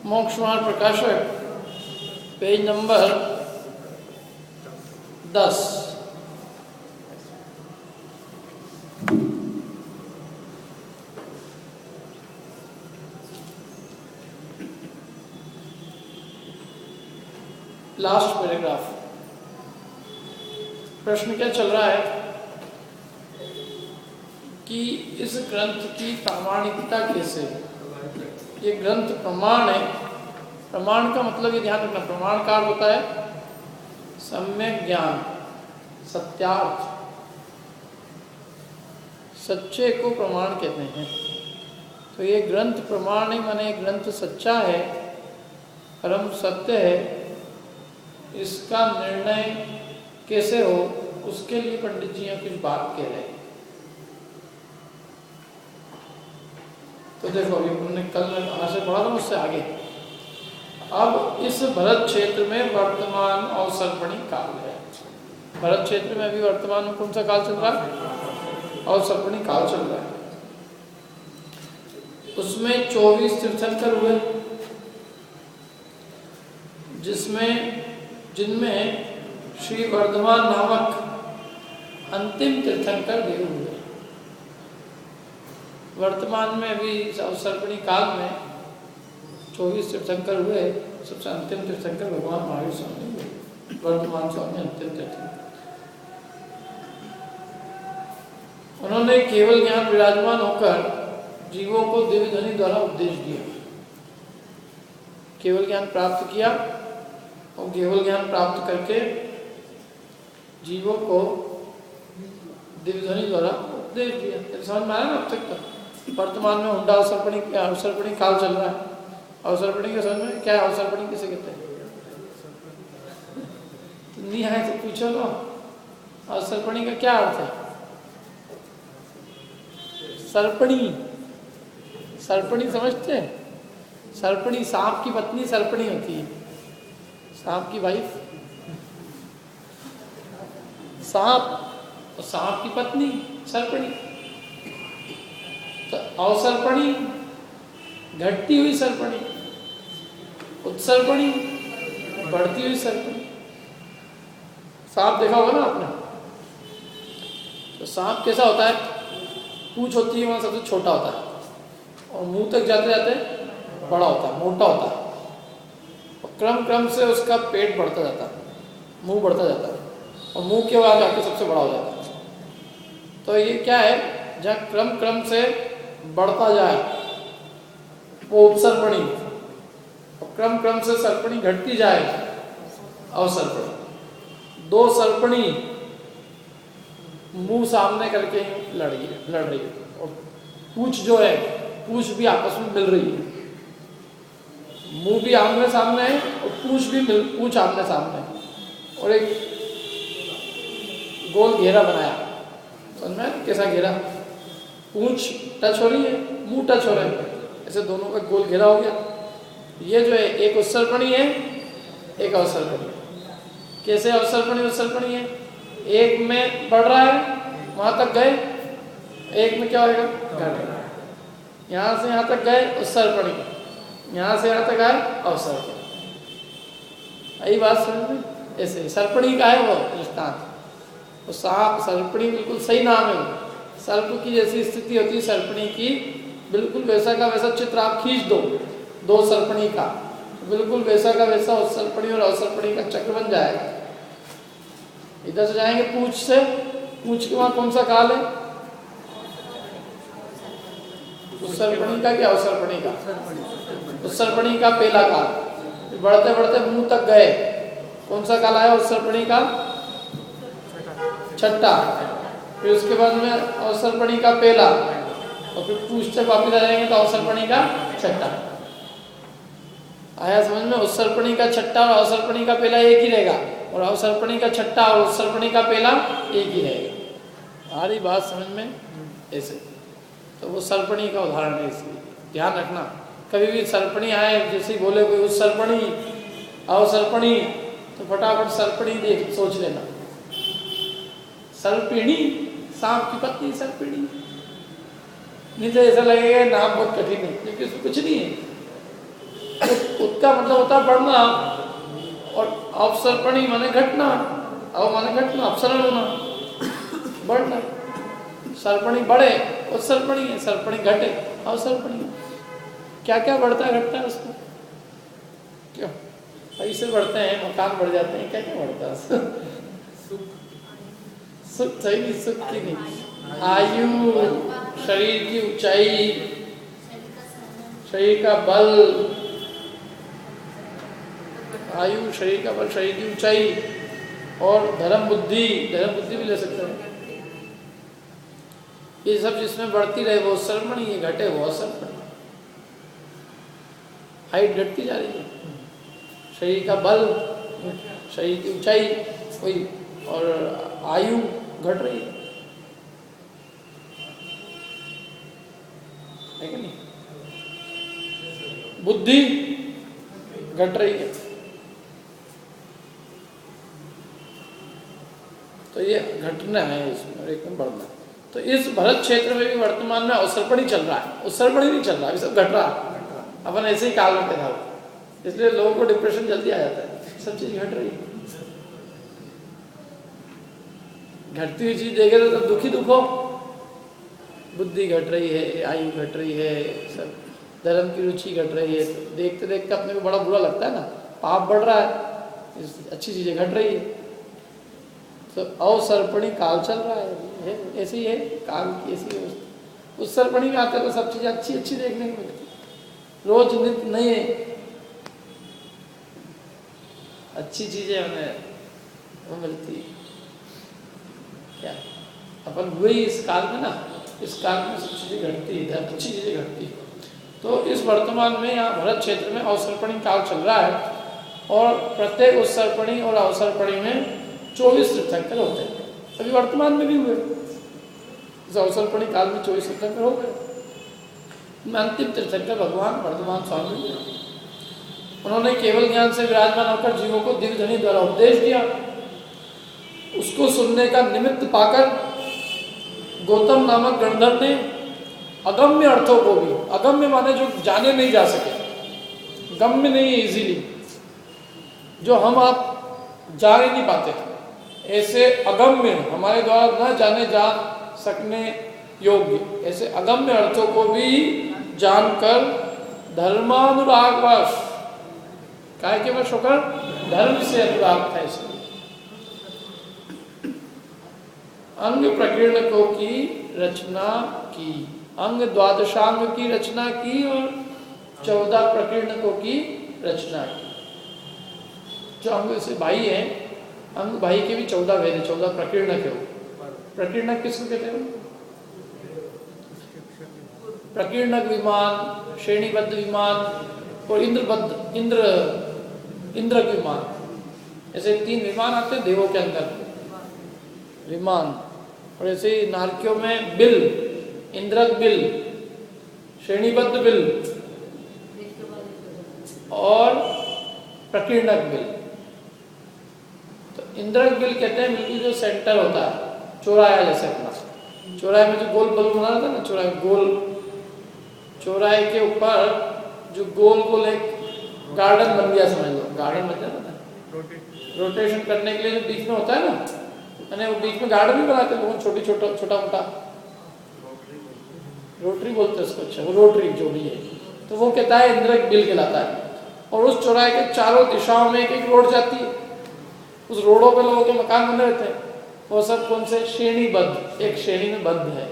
मोक्षमार्ग प्रकाशक page number 10। Last paragraph. प्रश्न क्या चल रहा है कि इस ग्रंथ की प्रामाणिकता कैसे। ये ग्रंथ प्रमाण है। प्रमाण का मतलब ये ध्यान रखना, प्रमाण का अर्थ होता है सम्यक ज्ञान, सत्यार्थ, सच्चे को प्रमाण कहते हैं। तो ये ग्रंथ प्रमाण है, माने ग्रंथ सच्चा है, परम सत्य है। इसका निर्णय कैसे हो उसके लिए पंडित जी यहाँ कुछ बात कह रहे हैं। तो देखो अभी हमने कल से पढ़ा था, उससे आगे। अब इस भरत क्षेत्र में वर्तमान अवसर्पणी काल है। भरत क्षेत्र में अभी वर्तमान में कौन सा काल चल रहा है? अवसर्पणी काल चल रहा है। उसमें 24 तीर्थंकर हुए, जिनमें श्री वर्धमान नामक अंतिम तीर्थंकर देव हुए। वर्तमान में अभी अवसर्पणी काल में 24 तीर्थंकर हुए। सबसे अंतिम तीर्थंकर भगवान महावीर स्वामी हुए। वर्तमान स्वामी अंतिम तीर्थंकर। उन्होंने केवल ज्ञान विराजमान होकर जीवों को दिव्य ध्वनि द्वारा उपदेश दिया। केवल ज्ञान प्राप्त किया और केवल ज्ञान प्राप्त करके जीवों को दिव्य ध्वनि द्वारा उपदेश दिया। समझ में आया ना अब तक? तो वर्तमान में हुंडा अवसर्पणी काल चल रहा है। अवसर्पणी के समझ में क्या है? अवसर्पणी किसे कहते हैं? तो नहीं है तो पूछो ना, अवसर्पणी का क्या अर्थ है? सर्पणी समझते हैं? सर्पणी सांप की पत्नी सर्पणी होती है। सांप की वाइफ सांप और सांप की पत्नी सर्पणी। तो अवसर्पणी घटती हुई सर्पणी, उत्सर्पणी बढ़ती हुई सर्पणी। सांप देखा होगा ना आपने? तो सांप कैसा होता है? पूंछ होती है वहां सबसे छोटा होता है और मुंह तक जाते जाते बड़ा होता है, मोटा होता है। और क्रम क्रम से उसका पेट बढ़ता जाता है, मुंह बढ़ता जाता है और मुंह के बाद आके सबसे बड़ा हो जाता है। तो ये क्या है? जहाँ क्रम क्रम से बढ़ता जाए वो उत्सर्पणी, और क्रम क्रम से सर्पणी घटती जाए अवसर्पणी। दो सर्पणी मुंह सामने करके लड़ रही है और पूंछ जो है, पूंछ भी आपस में मिल रही है। मुंह भी आमने सामने है और पूंछ आमने सामने है। और एक गोल घेरा बनाया। समझ में? कैसा घेरा? पूंछ टच हो रही है, मुंह टच हो रहा है, ऐसे दोनों का गोल घेरा हो गया। ये जो है एक उत्सर्पणी है, एक अवसर्पणी। कैसे अवसर्पणी उत्सर्पणी है? एक में बढ़ रहा है, वहां तक गए, एक में क्या होगा? घट। यहां से यहां तक गए उत्सर्पणी, यहां से यहां तक आए अवसर्पणी। यही बात समझ में? ऐसे सर्पणी का है वो दृष्टांत। वो सांप सर्पणी बिल्कुल सही नाम है। सर्प की जैसी स्थिति होती है सर्पणी की, बिल्कुल वैसा का वैसा चित्र आप खींच दो सर्पणी का, बिल्कुल वैसा का वैसा उत्सर्पणी और अवसर्पणी का चक्र बन जाएगा। इधर से जाएंगे पूंछ से, पूंछ के वहां कौन सा काल है? उत्सर्पणी का क्या अवसर्पणी का? उत्सर्पणी का पहला काल। बढ़ते बढ़ते मुंह तक गए, कौन सा काल आया? उत्सर्पणी का छठा। फिर उसके बाद में अवसर्पणी का पहला, और फिर पूंछ तक वापिस आ जाएंगे तो अवसर्पणी का छठा आया। समझ में? उत्सर्पणी का छठा और अवसर्पणी का पहला एक ही रहेगा, और अवसर्पणी का छठा और उत्सर्पणी का पहला एक ही रहेगा। हमारी बात समझ में? ऐसे तो वो सर्पणी का उदाहरण है, इसलिए ध्यान रखना। कभी भी सर्पणी आए, जैसे बोले कोई उत्सर्पणी अवसर्पणी, तो फटाफट सर्पणी देख सोच लेना। सर्पिणी सांप की पत्नी सर्पिणी, नहीं तो ऐसा लगेगा नाम बहुत कठिन है, क्योंकि उसमें कुछ नहीं है। उत का मतलब होता है बढ़ना, और अवसर्पणी माने घटना, माने घटना, अपसरण होना, बढ़ना। सर्पणी बढ़े उत्सर्पणी है, सर्पणी घटे अवसर्पणी। क्या क्या बढ़ता है घटता है उसमें? क्यों पैसे बढ़ते हैं, मकान बढ़ जाते हैं, क्या क्या बढ़ता है? सुख सही नहीं, सुख की नहीं, आयु, शरीर की ऊंचाई, शरीर का बल, आयु, शरीर का बल, शरीर की ऊंचाई, और धर्म बुद्धि, धर्म बुद्धि भी ले सकते हैं। ये सब जिसमें बढ़ती रहे वो सर्वमणि, ये घटे वो असर्वमणि। हाइट घटती जा रही है, शरीर का बल, शरीर की ऊंचाई कोई, और आयु घट रही है कि नहीं? बुद्धि घट रही है। तो ये घटना है इसमें, एकदम बढ़ना। तो इस भरत क्षेत्र में भी वर्तमान में अवसर्पणी चल रहा है, उत्सर्पणी नहीं चल रहा, ये सब घट रहा है। अपन ऐसे ही काल में पैदा हो, इसलिए लोगों को डिप्रेशन जल्दी आ जाता है, सब चीज घट रही है। घटती हुई चीज देखे तो दुखी दुख हो, बुद्धि घट रही है, आयु घट रही है, सब धर्म की रुचि घट रही है, तो देखते देखते अपने को बड़ा बुरा लगता है ना, पाप बढ़ रहा है, अच्छी चीजें घट रही है। तो अवसर्पणी काल चल रहा है, ऐसे ही है काल की ऐसी व्यवस्था। उस सर्पणी में आते तो सब चीजें अच्छी अच्छी देखने को मिलती, रोज नित्य नए अच्छी चीजें हमें वो मिलती। क्या अपन हुए इस काल में ना, इस काल में सब चीजें घटती है, अच्छी चीजें घटती। तो इस वर्तमान में यहाँ भरत क्षेत्र में अवसर्पणी काल चल रहा है, और प्रत्येक उत्सर्पणी और अवसर्पणी में 24 तीर्थंकर होते हैं। अभी वर्तमान में भी हुए, इस अवसर्पणी काल में 24 तीर्थंकर हो गए। अंतिम तीर्थंकर भगवान वर्धमान स्वामी हुए। उन्होंने केवल ज्ञान से विराजमान होकर जीवों को दिव्य ध्वनि द्वारा उपदेश दिया। उसको सुनने का निमित्त पाकर गौतम नामक गंधर्व ने अगम्य अर्थों को भी, अगम्य माने जो जाने नहीं जा सके, गम्य नहीं है इजीली, जो हम आप जान ही नहीं पाते, ऐसे अगम्य, हमारे द्वारा न जाने जा सकने योग्य, ऐसे अगम्य अर्थों को भी जानकर धर्मानुरागवश, काय के वश होकर धर्म से अनुराग था इसलिए अंग प्रकीर्णकों की रचना की, अंग द्वादशांग की रचना की और 14 प्रकीर्णकों की रचना की। जो अंग से भाई है, अंग भाई के भी 14 भेद है, 14 प्रकीर्णक है। प्रकीर्णक किसको कहते हैं? प्रकीर्णक विमान, श्रेणीबद्ध विमान और इंद्रबद्ध, इंद्रक विमान, ऐसे 3 विमान आते हैं देवों के अंदर, विमान। और ऐसे ही नारकियों में बिल, इंद्रक बिल, श्रेणीबद्ध बिल और प्रकीर्णक बिल। तो इंद्रक बिल कहते हैं बिल्कुल जो सेंटर होता है, चौराहा जैसे अपना, चौराहे में जो गोल बल्ब बना था ना, चौराहे गोल, चौराहे के ऊपर जो गोल गोल एक गार्डन बन गया, समझ लो गार्डन बन जाता ना, रोटेशन करने के लिए जो बीच में होता है ना, मैंने वो बीच में गार्डन भी बनाते लोग, छोटा मोटा रोटरी बोलते हैं उसको, अच्छा वो रोटरी जो भी है, तो वो कहता है इंद्रक बिल कहलाता है। और उस चौराहे के चारों दिशाओं में एक एक रोड जाती है, उस रोडों पे लोगों के मकान बने रहते हैं, वो सब कौन से? श्रेणीबद्ध, एक श्रेणी में बद्ध है।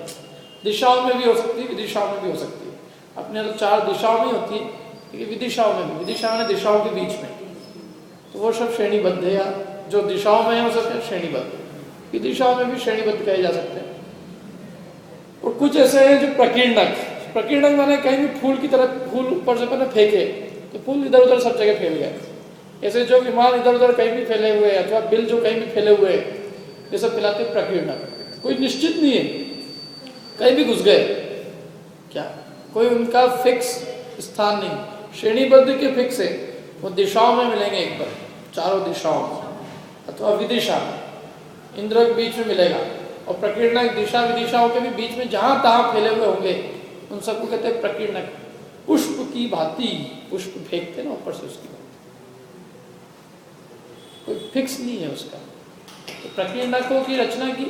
दिशाओं में भी हो सकती है, विदिशाओं में भी हो सकती है। अपने तो 4 दिशाओं में होती है, लेकिन विदिशाओं में भी, विदिशा में दिशाओं के बीच में, तो वो सब श्रेणीबद्ध है। या जो दिशाओं में है वो सब श्रेणीबद्ध, विदिशाओं में भी श्रेणीबद्ध कहे जा सकते हैं। और कुछ ऐसे हैं जो प्रकीर्णक, प्रकीर्णक माने कहीं भी फूल की तरह, फूल ऊपर से मैंने फेंके तो फूल इधर उधर सब जगह फैल गए। ऐसे जो विमान इधर उधर कहीं भी फैले हुए अथवा बिल जो कहीं भी फैले हुए, ये सब कहलाते हैं प्रकीर्णक। कोई निश्चित नहीं है, कहीं भी घुस गए, क्या कोई उनका फिक्स स्थान नहीं, श्रेणीबद्ध के फिक्स है, वो दिशाओं में मिलेंगे एक बार, चारों दिशाओं में, अथवा विदिशा में, इंद्र के बीच में मिलेगा। और प्रकीर्णक दिशा विदिशाओं के भी बीच में जहाँ तहाँ फैले हुए होंगे, उन सबको कहते हैं प्रकीर्णक। पुष्प की भांति पुष्प फेंकते ना ऊपर से, उसकी कोई फिक्स नहीं है उसका। तो प्रकीर्णकों की रचना की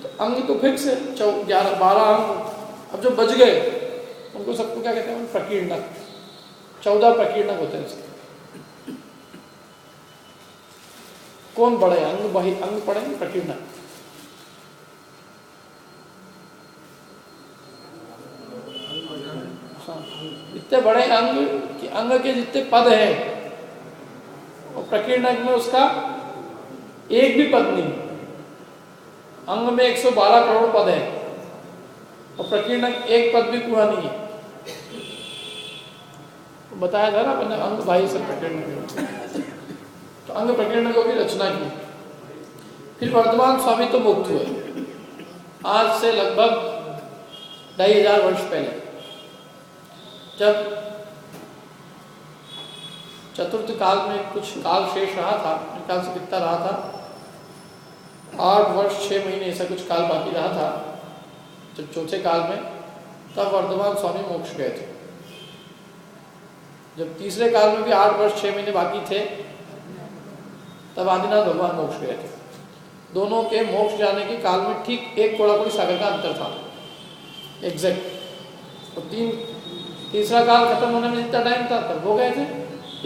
तो अंग तो फिक्स है, 12 अंग। अब जो बच गए उनको सबको क्या कहते हैं? प्रकीर्णक। 14 प्रकीर्णक होते हैं उसके। कौन बड़े अंग अंग पढ़ेंगे? प्रकीर्णक। हाँ, इतने बड़े अंग कि अंग के जितने पद हैं, और प्रकीर्णक में उसका एक भी पद नहीं। अंग में 112 करोड़ पद है और प्रकीर्णक एक पद भी पूरा नहीं है। तो बताया था ना अपने अंग भाई से प्रकीर्णक। तो अंग प्रकीर्णकों की रचना की। फिर वर्धमान स्वामी तो मुक्त हुए आज से लगभग 2500 वर्ष पहले, जब चतुर्थ काल में कुछ काल शेष रहा था। मेरे ख्याल से कितना रहा था? 8 वर्ष 6 महीने ऐसा कुछ काल बाकी रहा था। जब चौथे काल में, तब वर्धमान स्वामी मोक्ष गए थे। जब तीसरे काल में भी 8 वर्ष 6 महीने बाकी थे, तब आदिनाथ भगवान मोक्ष गए थे। दोनों के मोक्ष जाने के काल में ठीक 1 कोड़ापुरी सागर का अंतर था, एग्जैक्ट। और तीसरा काल खत्म होने में जितना टाइम था तब वो गए थे।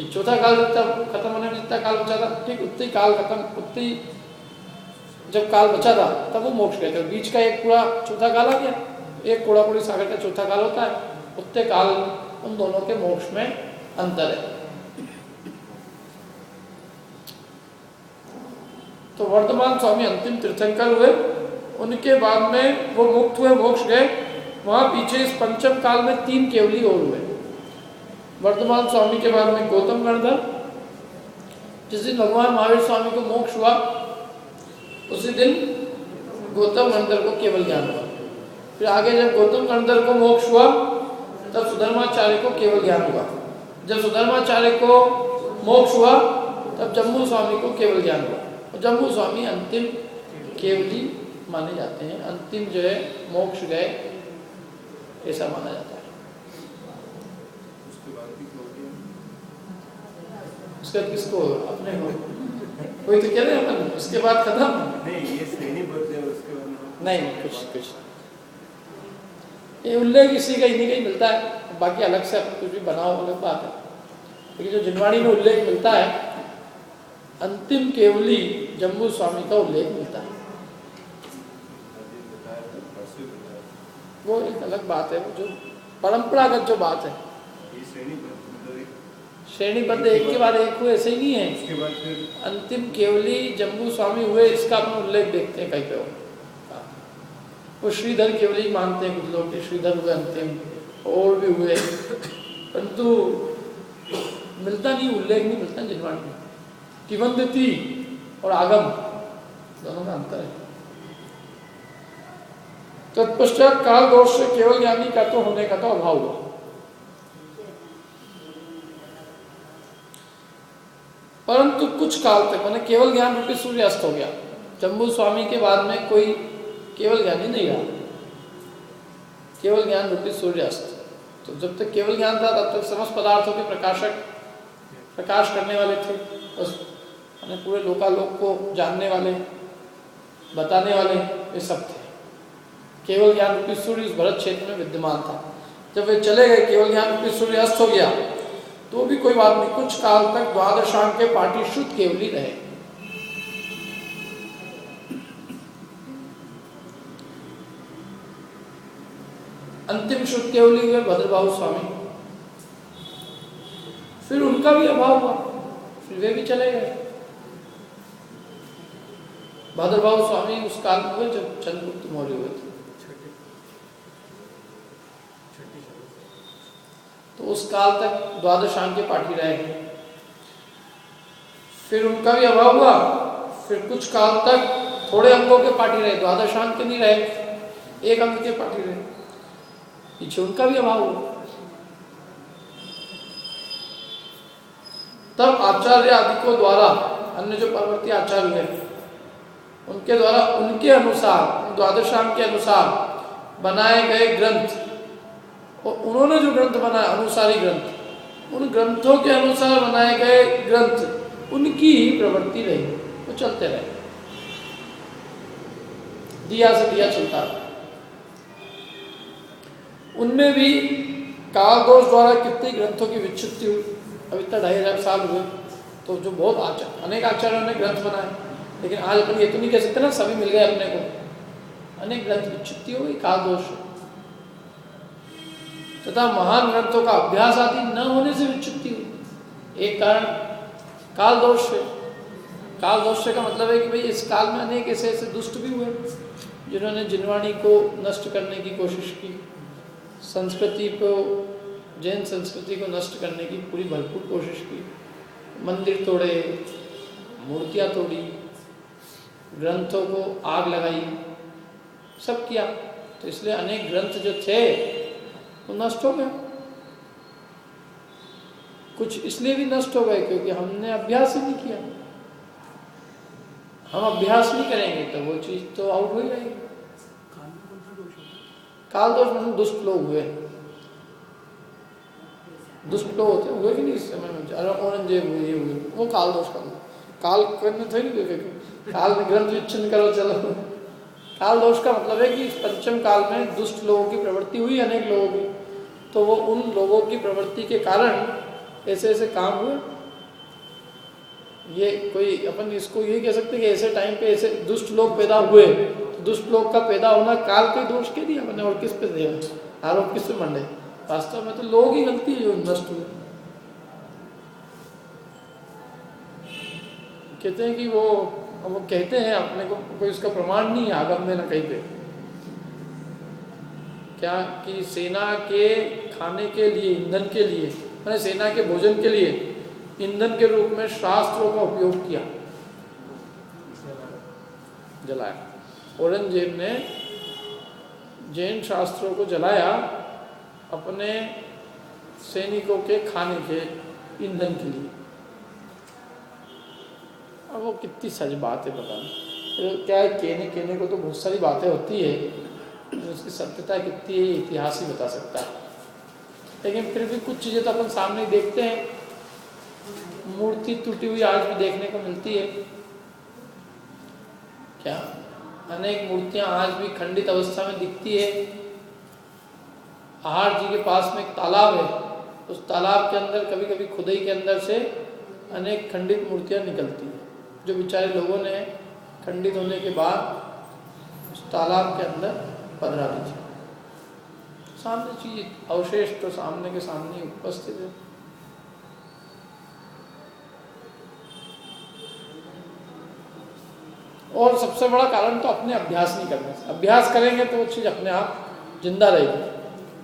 चौथा काल खत्म होने में जितना काल बचा था, ठीक उतनी काल खत्म, उतनी जब काल बचा था तब वो मोक्ष गए थे। बीच का एक पूरा चौथा काल आ गया। 1 कोड़ापुरी सागर का चौथा काल होता है, उतने काल उन दोनों के मोक्ष में अंतर है। तो वर्धमान स्वामी अंतिम तीर्थंकर हुए। उनके बाद में वो मुक्त हुए, मोक्ष गए। वहां पीछे इस पंचम काल में 3 केवली और हुए। वर्धमान स्वामी के बाद में गौतम गणधर। जिस दिन भगवान महावीर स्वामी को मोक्ष हुआ उसी दिन गौतम गणधर को केवल ज्ञान हुआ। फिर आगे जब गौतम गणधर को मोक्ष हुआ तब सुधर्माचार्य को केवल ज्ञान हुआ। जब सुधर्माचार्य को मोक्ष हुआ तब जम्बू स्वामी को केवल ज्ञान हुआ। और जम्बू स्वामी अंतिम केवली माने जाते हैं, अंतिम जो है मोक्ष गए ऐसा माना जाता है। उसके बाद किसको? अपने को। कोई तो कह रहे हैं अपन उसके बाद खत्म नहीं, ये श्रेणीबद्ध है उसके बाद नहीं, कुछ ये उल्लेख इसी का इन्हीं का ही मिलता है। बाकी अलग से अपन कुछ भी बनाओ अलग बात है। लेकिन जो जिनवाणी में उल्लेख मिलता है, अंतिम केवली जम्बू स्वामी का उल्लेख मिलता है। वो एक अलग बात है, वो जो परंपरागत जो बात है। श्रेणीबद्ध एक के बाद एक हुए ऐसे ही नहीं है। उसके बाद फिर अंतिम केवली जम्बू स्वामी हुए, इसका अपन उल्लेख देखते हैं कहीं पे। वो श्रीधर केवली मानते हैं कुछ लोग, श्रीधर हुए अंतिम, और भी हुए, परंतु मिलता नहीं, उल्लेख नहीं मिलता जिनवाणी में। किवंदती और आगम दोनों में अंतर है। तत्पश्चात काल दोष से केवल ज्ञानी का तो होने का तो अभाव हुआ। परंतु कुछ काल तक मैंने केवल ज्ञान रूपी सूर्य अस्त हो गया। जम्बू स्वामी के बाद में कोई केवल ज्ञानी नहीं रहा, केवल ज्ञान रूपी सूर्य अस्त। तो जब तक केवल ज्ञान था तब तक समस्त पदार्थों के प्रकाशक, प्रकाश करने वाले थे, बस पूरे लोकालोक को जानने वाले, बताने वाले, ये सब थे। केवल ज्ञान रूपी सूर्य इस भरत क्षेत्र में विद्यमान था। जब वे चले गए, केवल ज्ञान रूपी सूर्य अस्त हो गया, तो भी कोई बात नहीं, कुछ काल तक द्वादशांग के पाटी शुद्ध केवली रहे। अंतिम शुद्ध केवली हुए भद्रबाहु स्वामी। फिर उनका भी अभाव हुआ, फिर वे भी चले गए। भद्रबाहु स्वामी उस काल में हुए जब चंद्रगुप्त मौर्य हुए थे। तो उस काल तक द्वादशांग के पाठी रहे। फिर उनका भी अभाव हुआ, फिर कुछ काल तक थोड़े अंगों के पाठी रहे, द्वादशांग के नहीं रहे, एक अंग के पाठी रहे। पीछे उनका भी अभाव हुआ। तब आचार्य आदि को द्वारा, अन्य जो परवर्ती आचार्य हैं उनके द्वारा, उनके अनुसार, द्वादशांग के अनुसार बनाए गए ग्रंथ और उन्होंने जो ग्रंथ बनाया, अनुसारी ग्रंथ, उन ग्रंथों के अनुसार बनाए गए ग्रंथ, उनकी ही प्रवृत्ति रही, वो चलते रहे, दिया से दिया चलता रहा। उनमें भी काल दोष द्वारा कितने ग्रंथों की विच्छित्ति हुई। अब इतना 2500 साल हुए तो जो बहुत अनेक आचार्यों ने ग्रंथ बनाए, लेकिन आज अपन ये तो नहीं कह सकते ना सभी मिल गए अपने को। अनेक ग्रंथ विच्छित्ति हो गई काल दोष तथा महान ग्रंथों का अभ्यास आदि न होने से विच्छित्ति हुई। एक कारण काल दोष है। काल दोष का मतलब है कि भाई इस काल में अनेक ऐसे ऐसे दुष्ट भी हुए जिन्होंने जिनवाणी को नष्ट करने की कोशिश की, संस्कृति को, जैन संस्कृति को नष्ट करने की पूरी भरपूर कोशिश की, मंदिर तोड़े, मूर्तियाँ तोड़ी, ग्रंथों को आग लगाई, सब किया। तो इसलिए अनेक ग्रंथ जो थे वो नष्ट हो गए। कुछ इसलिए भी नष्ट हो गए क्योंकि हमने अभ्यास ही नहीं किया। हम अभ्यास नहीं करेंगे तो वो चीज़ तो आउट हो ही जाएगी। काल दोष मतलब दुष्ट लोग हुए, दुष्ट लोग होते हुए कि नहीं इस समय में, औरंगजेब हुए, ये हुए, वो काल दोष का काल करने थे नहीं, काल में ग्रंथ विच्छिन्न करो चलो। काल दोष का मतलब है कि इस पंचम काल में दुष्ट लोगों की प्रवृत्ति हुई, अनेक लोगों की, तो वो उन लोगों की प्रवृत्ति के कारण ऐसे ऐसे काम हुए। ये कोई अपन इसको ये कह सकते कि ऐसे टाइम पे ऐसे दुष्ट लोग पैदा हुए, तो दुष्ट लोग का पैदा होना काल के दोष के दिया मैंने, और किस पे दिया आरोप, किस पे मंडे? वास्तव में तो लोग ही गलती है जो नष्ट हुए। कहते हैं कि वो कहते हैं, अपने को कोई उसका प्रमाण नहीं है आगम में ना कहीं पे, क्या कि सेना के खाने के लिए, ईंधन के लिए, मैंने सेना के भोजन के लिए ईंधन के रूप में शास्त्रों का उपयोग किया, जलाया। औरंगजेब ने जैन शास्त्रों को जलाया अपने सैनिकों के खाने के ईंधन के लिए। अब वो कितनी सच बात है पता नहीं, तो क्या है, कहने को तो बहुत सारी बातें होती है, उसकी सत्यता कितनी है इतिहास ही बता सकता है। लेकिन फिर भी कुछ चीज़ें तो अपन सामने देखते हैं। मूर्ति टूटी हुई आज भी देखने को मिलती है, क्या अनेक मूर्तियां आज भी खंडित अवस्था में दिखती है। आहार जी के पास में एक तालाब है, उस तालाब के अंदर कभी कभी खुदाई के अंदर से अनेक खंडित मूर्तियां निकलती हैं, जो बेचारे लोगों ने खंडित होने के बाद उस तालाब के अंदर पधरा दी। सामने चीज अवशेष तो सामने के सामने उपस्थित है। और सबसे बड़ा कारण तो अपने अभ्यास नहीं करने से। अभ्यास करेंगे तो वो चीज़ अपने आप जिंदा रहेगी,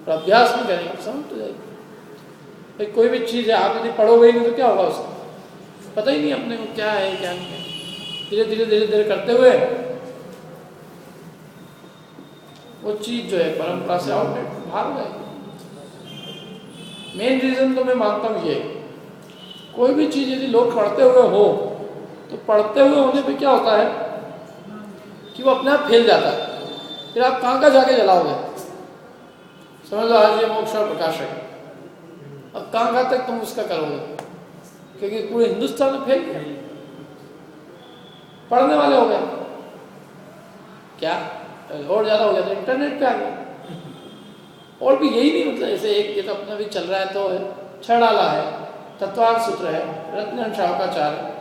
और अभ्यास नहीं करेंगे तो समाप्त हो जाएगी। कोई भी चीज़ है, आप यदि पढ़ोगे नहीं तो क्या होगा, उसका पता ही नहीं अपने को क्या है क्या नहीं है। धीरे धीरे करते हुए वो चीज़ जो है परंपरा से आउटलेट बाहर हो जाएगी। मेन रीज़न तो मैं मानता हूँ ये, कोई भी चीज़ यदि लोग पढ़ते हुए हो तो पढ़ते हुए होने पे क्या होता है कि वो अपने आप फैल जाता है। फिर आप कहाँ जाके जलाओगे? समझ लो आज ये मोक्ष और प्रकाश है, अब कहाँ तक तुम उसका करोगे, क्योंकि पूरे हिंदुस्तान में फैल गया, पढ़ने वाले हो गए, क्या और ज़्यादा हो गया तो इंटरनेट पे आ गया। और भी यही नहीं, मतलब ऐसे एक ये तो अपना भी चल रहा है, तो है छड़ाला है, तत्वार्थ सूत्र है, रत्न शावकाचार्य है,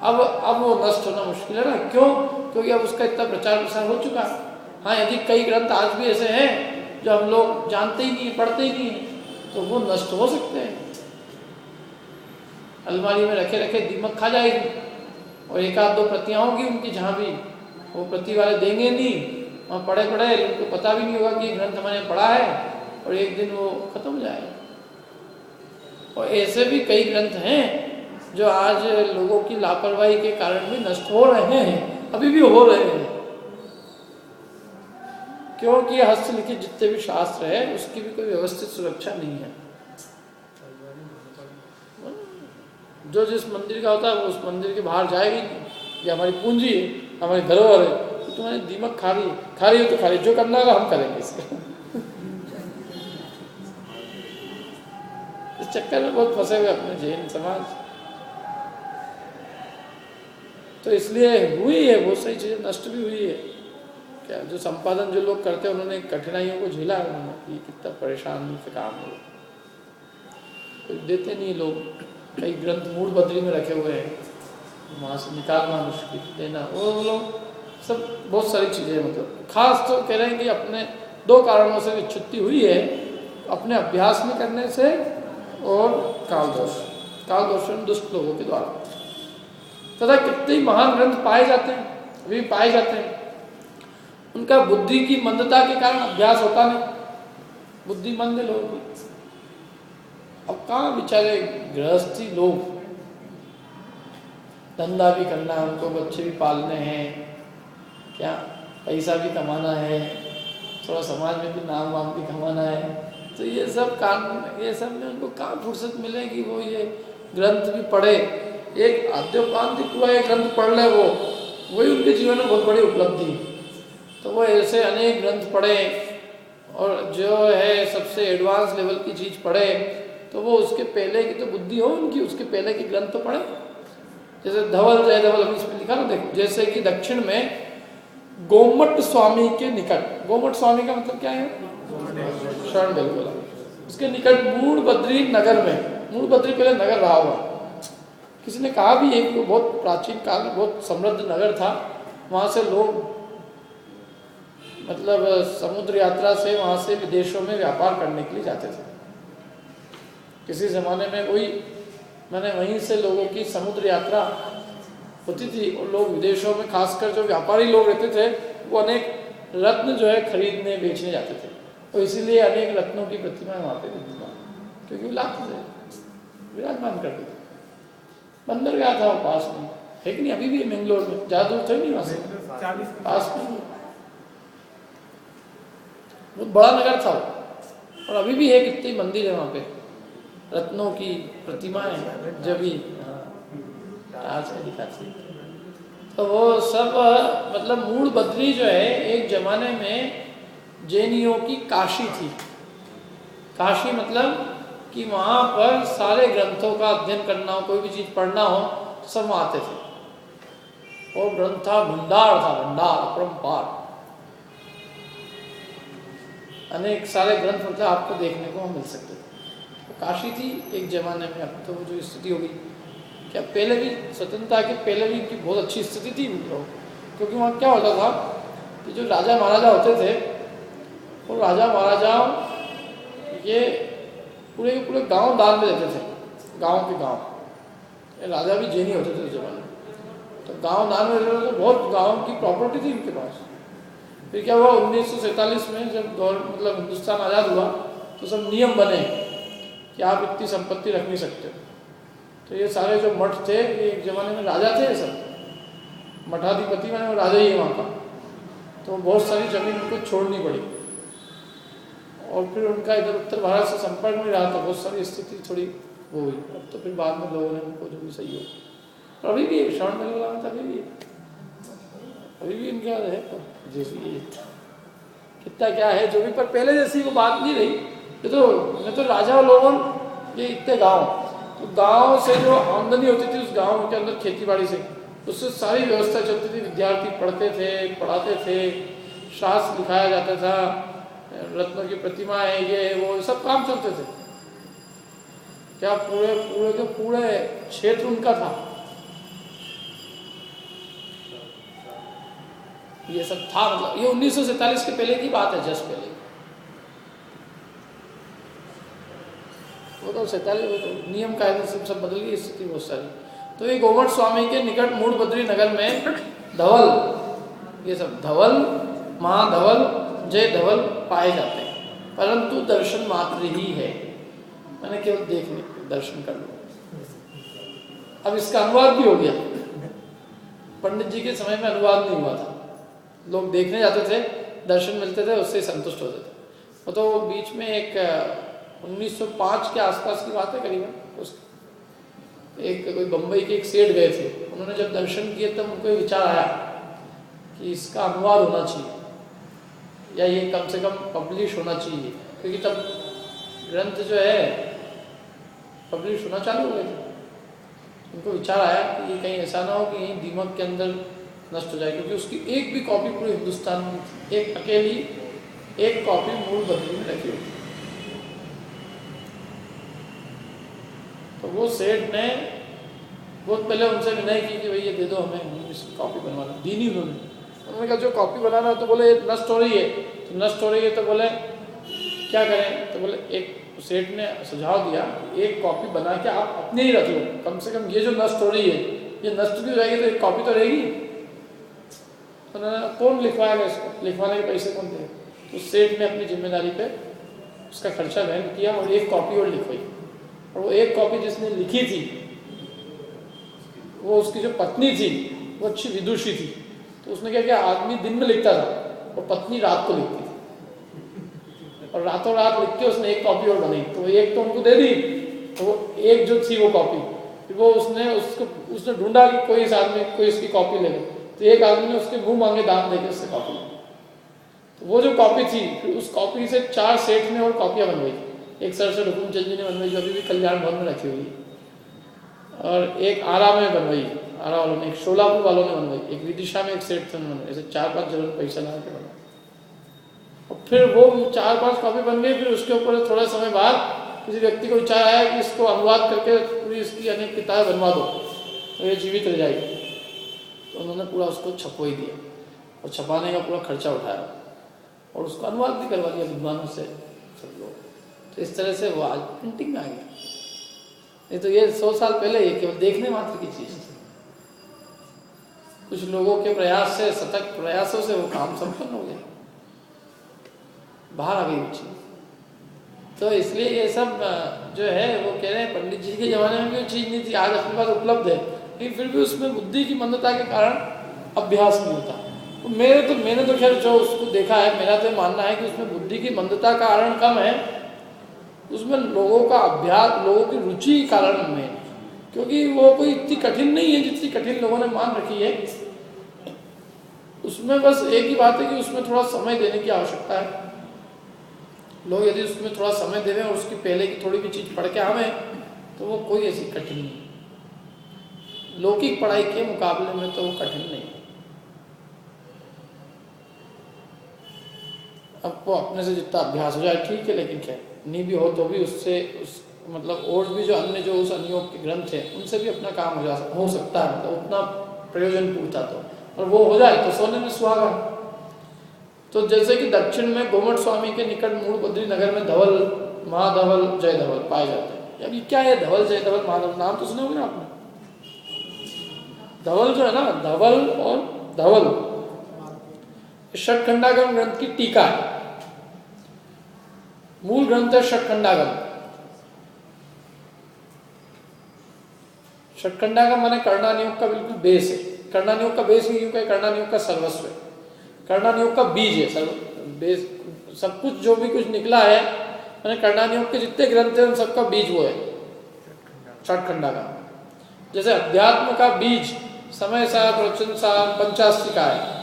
अब वो नष्ट होना मुश्किल है ना। क्यों? क्योंकि अब उसका इतना प्रचार प्रसार हो चुका है। हाँ, यदि कई ग्रंथ आज भी ऐसे हैं जो हम लोग जानते ही नहीं, पढ़ते ही नहीं हैं, तो वो नष्ट हो सकते हैं। अलमारी में रखे रखे दीमक खा जाएगी, और एक आध दो प्रतियाँ होगी उनकी, जहाँ भी वो प्रति वाले देंगे नहीं, वहाँ पढ़े उनको पता भी नहीं होगा कि ग्रंथ मैंने पढ़ा है, और एक दिन वो खत्म हो जाएगा। और ऐसे भी कई ग्रंथ हैं जो आज लोगों की लापरवाही के कारण भी नष्ट हो रहे हैं, अभी भी हो रहे हैं, क्योंकि हस्तलिखित जितने भी शास्त्र है उसकी भी कोई व्यवस्थित सुरक्षा नहीं है। जो जिस मंदिर का होता है वो उस मंदिर के बाहर जाएगी, ये हमारी पूंजी है, हमारी धरोहर है, तो तुम्हारी दीमक खा रही हो तो खा रही, जो करना होगा हम करेंगे इसका। चक्कर में बहुत फंसे हुए अपने जैन समाज। तो इसलिए हुई है, बहुत सारी चीज़ें नष्ट भी हुई है। क्या जो संपादन जो लोग करते हैं उन्होंने कठिनाइयों को झेला है, उन्होंने कि कितना परेशानी से काम हो, कुछ देते नहीं लोग। कई ग्रंथ मूल बद्री में रखे हुए हैं, वहाँ से निकालना मुश्किल, देना वो लोग सब बहुत सारी चीज़ें। मतलब खास तो कह रहे हैं कि अपने 2 कारणों से विच्युति हुई है, अपने अभ्यास में करने से और काल दोष दुष्ट लोगों के द्वारा। तथा कितने महान ग्रंथ पाए जाते हैं, अभी भी पाए जाते हैं, उनका बुद्धि की मंदता के कारण अभ्यास होता नहीं, बुद्धि मंद है लोगों की। अब कहाँ बेचारे गृहस्थी लोग, धंधा भी करना है उनको, बच्चे भी पालने हैं, क्या पैसा भी कमाना है, थोड़ा समाज में भी नाम वाम भी कमाना है, तो ये सब काम, ये सब में उनको कहाँ फुर्सत मिलेगी वो ये ग्रंथ भी पढ़े। एक आद्योपांतिक हुआ एक ग्रंथ पढ़ ले वो, वही उनके जीवन में बहुत बड़ी उपलब्धि। तो वो ऐसे अनेक ग्रंथ पढ़े और जो है सबसे एडवांस लेवल की चीज़ पढ़े, तो वो उसके पहले की तो बुद्धि हो उनकी, उसके पहले के ग्रंथ तो पढ़े। जैसे धवल जय धवल अभी इसमें लिखा ना, देखो जैसे कि दक्षिण में गोमट स्वामी के निकट, गोमट स्वामी का मतलब क्या है, शरण बेलगोला, उसके निकट मूड बद्री नगर में, मूड बद्री पहले नगर रहा हुआ, किसी ने कहा भी एक बहुत प्राचीन काल में बहुत समृद्ध नगर था। वहाँ से लोग मतलब समुद्र यात्रा से वहाँ से विदेशों में व्यापार करने के लिए जाते थे। किसी ज़माने में वही मैंने वहीं से लोगों की समुद्र यात्रा होती थी, और लोग विदेशों में खासकर जो व्यापारी लोग रहते थे वो अनेक रत्न जो है खरीदने बेचने जाते थे, और इसीलिए अनेक रत्नों की प्रतिमाएं वहाँ पे विद्यमान, क्योंकि वो लाते थे, विराजमान करते थे। बंदरगाह था वो पास में, है कि नहीं, अभी भी मैंगलोर में, ज़्यादा दूर थे नहीं वहाँ से, पास में बहुत बड़ा नगर था वो, और अभी भी है, कितने मंदिर है वहाँ पे, रत्नों की प्रतिमाएं जब भी आज में दिखाती। तो वो सब मतलब मूल बद्री जो है एक जमाने में जैनियों की काशी थी। काशी मतलब कि वहाँ पर सारे ग्रंथों का अध्ययन करना हो, कोई भी चीज़ पढ़ना हो तो सब वहाँ आते थे, और ग्रंथा भंडार था, भंडार अपरंपार, अनेक सारे ग्रंथ मतलब आपको देखने को मिल सकते थे। तो काशी थी एक जमाने में। अब तो वो जो स्थिति हो गई, क्या पहले भी स्वतंत्रता के पहले भी इनकी बहुत अच्छी स्थिति थी, क्योंकि वहाँ क्या होता था कि जो राजा महाराजा होते थे, वो राजा महाराजा ये पूरे के पूरे गांव दान में देते थे, गांव के गांव, राजा भी जैनी होते थे उस जमाने में, तो गांव दान में देते थे, तो बहुत गांव की प्रॉपर्टी थी उनके पास। फिर क्या हुआ 1947 में जब मतलब हिंदुस्तान आज़ाद हुआ तो सब नियम बने कि आप इतनी संपत्ति रख नहीं सकते। तो ये सारे जो मठ थे, ये एक ज़माने में राजा थे, सब मठाधिपति माने राजा ही है वहाँ का, तो बहुत सारी ज़मीन उनको छोड़नी पड़ी, और फिर उनका इधर उत्तर भारत से संपर्क नहीं रहा, तो बहुत सारी स्थिति थोड़ी वो हुई। अब तो फिर बाद में लोगों ने उनको जो भी सही हो, और अभी भी श्रवण बेलगोला में अभी भी इनके याद है जैसी कितना क्या है जो भी, पर पहले जैसी वो बात नहीं रही। ये तो राजा लोगों ये इतने गांव, तो गांव से जो आमदनी होती थी उस गांव के अंदर खेती बाड़ी से, उससे सारी व्यवस्था चलती थी, विद्यार्थी पढ़ते थे, पढ़ाते थे, शास्त्र लिखाया जाता था, रत्नों की प्रतिमा है, ये वो सब काम चलते थे। क्या पूरे क्षेत्र उनका था, ये सब था। मतलब ये 1947 के पहले की बात है, जस्ट पहले, वो तो 47 नियम कायदे सब बदल गई स्थिति बहुत सारी। तो ये गोमट स्वामी के निकट मूड बद्री नगर में धवल, ये सब धवल, महाधवल, जय धवल पाए जाते हैं, परंतु दर्शन मात्र ही है, मैंने केवल देखने दर्शन कर लो। अब इसका अनुवाद भी हो गया, पंडित जी के समय में अनुवाद नहीं हुआ था, लोग देखने जाते थे, दर्शन मिलते थे, उससे संतुष्ट होते थे। वो तो बीच में एक 1905 के आसपास की बात है करीबन, उस एक कोई बम्बई के एक सेठ गए थे, उन्होंने जब दर्शन किए तब उनको ये विचार आया कि इसका अनुवाद होना चाहिए, या ये कम से कम पब्लिश होना चाहिए, क्योंकि तब ग्रंथ जो है पब्लिश होना चालू हो गए थे। उनको विचार आया कि ये कहीं ऐसा ना हो कि यहीं दीमक के अंदर नष्ट हो जाए, क्योंकि उसकी एक भी कॉपी पूरे हिंदुस्तान में थी, एक अकेली एक कॉपी मूल बद्री में रखी हुई थी। तो वो सेठ ने बहुत पहले उनसे विनय की कि भाई ये दे दो हमें, हम इसकी कॉपी बनवाना। दी नहीं उन्होंने कहा जो कॉपी बनाना है, तो बोले नष्ट हो रही है, तो नष्ट हो रही है तो बोले क्या करें, तो बोले एक सेठ ने सुझाव दिया एक कॉपी बना के आप अपने ही रख लो, कम से कम ये जो नष्ट हो रही है ये नष्ट भी हो जाएगी तो एक कॉपी तो रहेगी। तो कौन लिखवाएगा इसको, लिखवाने के पैसे कौन देगा? तो सेठ ने अपनी जिम्मेदारी पे उसका खर्चा वहन किया और एक कॉपी और लिखवाई। और वो एक कॉपी जिसने लिखी थी वो उसकी जो पत्नी थी वो अच्छी विदुषी थी, तो उसने क्या किया, आदमी दिन में लिखता था और पत्नी रात को लिखती थी, और रातों रात लिख के उसने एक कॉपी और बनाई। तो एक तो उनको दे दी, तो वो एक जो थी वो कॉपी फिर वो उसने ढूंढा कि कोई इस आदमी कोई इसकी कॉपी ले ले, तो एक आदमी ने उसके मुंह मांगे दाम देके उससे कॉपी ली। तो वो जो कॉपी थी फिर उस कॉपी से 4 सेठ ने और कॉपियाँ बनवाई। एक सर से हुकुमचंद जी ने बनवाई जो अभी भी कल्याण भवन में रखी हुई है, और एक आरा में बनवाई, आरा वालों ने, एक शोलापुर वालों ने बनवाई, एक विदिशा में एक सेठ थे बनवाई। ऐसे 4-5 जगह पैसा लगा के बनवाई। और फिर वो 4-5 कॉपी बन गई। फिर उसके ऊपर थोड़े समय बाद किसी व्यक्ति को विचार आया कि इसको अनुवाद करके पूरी इसकी अनेक किताबें बनवा दो तो ये जीवित रह जाएगी। तो उन्होंने पूरा उसको छपवा ही दिया और छपाने का पूरा खर्चा उठाया और उसको अनुवाद भी करवा दिया विद्वानों से सब लोग। तो इस तरह से वो आज प्रिंटिंग में आ गया। नहीं तो ये 100 साल पहले ये केवल देखने मात्र की चीज़ थी। कुछ लोगों के प्रयास से, सतत प्रयासों से वो काम संपन्न हो गया, बाहर आ गई वो चीज़। तो इसलिए ये सब जो है वो कह रहे हैं पंडित जी के ज़माने में भी वो चीज़ नहीं थी, आज अपने पास उपलब्ध है, लेकिन फिर भी उसमें बुद्धि की मंदता के कारण अभ्यास नहीं होता। मैंने तो खैर जो उसको देखा है, मेरा तो मानना है कि उसमें बुद्धि की मंदता का कारण कम है, उसमें लोगों का अभ्यास, लोगों की रुचि के कारण में, क्योंकि वो कोई इतनी कठिन नहीं है जितनी कठिन लोगों ने मान रखी है। उसमें बस एक ही बात है कि उसमें थोड़ा समय देने की आवश्यकता है। लोग यदि उसमें थोड़ा समय देवें और उसकी पहले की थोड़ी भी चीज़ पढ़ के आवें तो वो कोई ऐसी कठिन नहीं, लौकिक पढ़ाई के मुकाबले में तो वो कठिन नहीं है। अब वो अपने से जितना अभ्यास हो जाए ठीक है, लेकिन क्या नहीं भी हो तो भी उससे मतलब और भी जो अन्य जो उस अनुयोग के ग्रंथ हैं उनसे भी अपना काम हो सकता है, मतलब उतना प्रयोजन पूछता तो, और वो हो जाए तो सोने में सुहागा। तो जैसे कि दक्षिण में गोमट स्वामी के निकट मूल बद्री नगर में धवल, महाधवल, जय धवल पाए जाते हैं। अभी क्या है धवल, जय धवल, महाधवल, नाम तो सुने होंगे ना आपने। धवल जो है ना, धवल और धवल षटखंडागम ग्रंथ की टीका है। मूल ग्रंथ है षटखंडागम। षटखंडागम माने कर्णानियोग का बिल्कुल बेस है। कर्णानियोग का बेस ही क्योंकि कर्णानियोग का सर्वस्व है, कर्णानियोग का बीज है, बेस सब कुछ जो भी कुछ निकला है, मैंने कर्णानियोग के जितने ग्रंथ हैं उन सबका बीज वो है षटखंडागम। जैसे अध्यात्म का बीज समय सार, प्रवचन सार, पंचास्त्रिका है,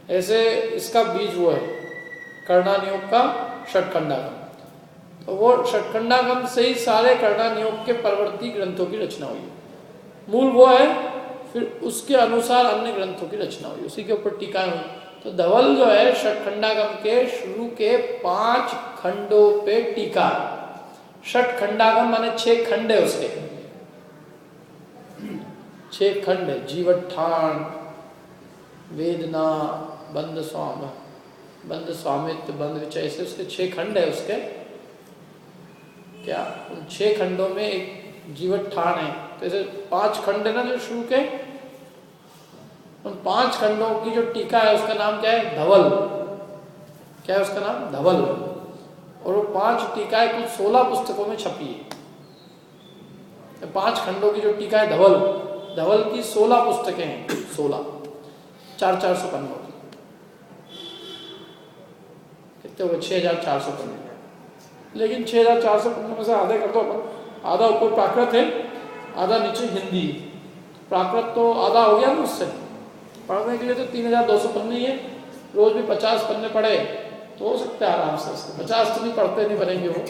ऐसे इसका बीज वो है कर्णानियोग का षटखंडागम। तो वो षटखंडागम से ही सारे कर्णानियोग के परवर्ती ग्रंथों की रचना हुई। मूल वो है, फिर उसके अनुसार अन्य ग्रंथों की रचना हुई, उसी के ऊपर टीका हुई। तो धवल जो है षटखंडागम के शुरू के 5 खंडों पे टीका। षटखंडागम माने 6 खंड है उसके, 6 खंड है। जीवठान, वेदना, बंद स्वामित्व, बंद विचय, ऐसे उसके 6 खंड है उसके। क्या उन 6 खंडों में एक जीवठान है, तो ऐसे 5 खंड है ना जो शुरू के, उन 5 खंडों की जो टीका है उसका नाम क्या है, धवल। क्या है उसका नाम, धवल। और वो 5 टीकाएं कुल 16 पुस्तकों में छपी है। 5 खंडों की जो टीका है धवल, धवल की 16 पुस्तकें हैं, 16, 400 पन्नों की। कितने हो गए, 6400 पन्ने। लेकिन 6400 पन्नों में से आधे कर दो अपन, आधा ऊपर प्राकृत है, आधा नीचे हिंदी। प्राकृत तो आधा हो गया ना उससे, पढ़ने के लिए तो 3200 पन्ने ही है। रोज भी 50 पन्ने पढ़े तो हो सकता है आराम से उसको 50 तो नहीं पढ़ते नहीं बनेंगे, वो